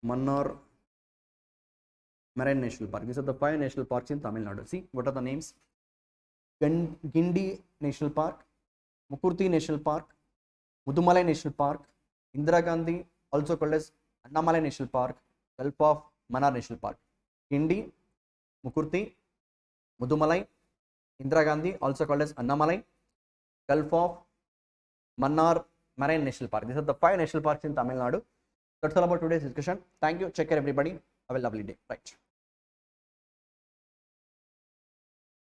[SPEAKER 1] Mannar Marine National Park. These are the 5 national parks in Tamil Nadu. See, what are the names? Gindi National Park, Mukurthi National Park, Mudumalai National Park, Indira Gandhi, also called as Annamalai National Park, Gulf of Mannar National Park. Gindi, Mukurthi, Mudumalai, Indira Gandhi, also called as Annamalai, Gulf of Mannar Marine National Park. These are the 5 national parks in Tamil Nadu. That's all about today's discussion. Thank you. Take care, everybody. Have a lovely day. Right.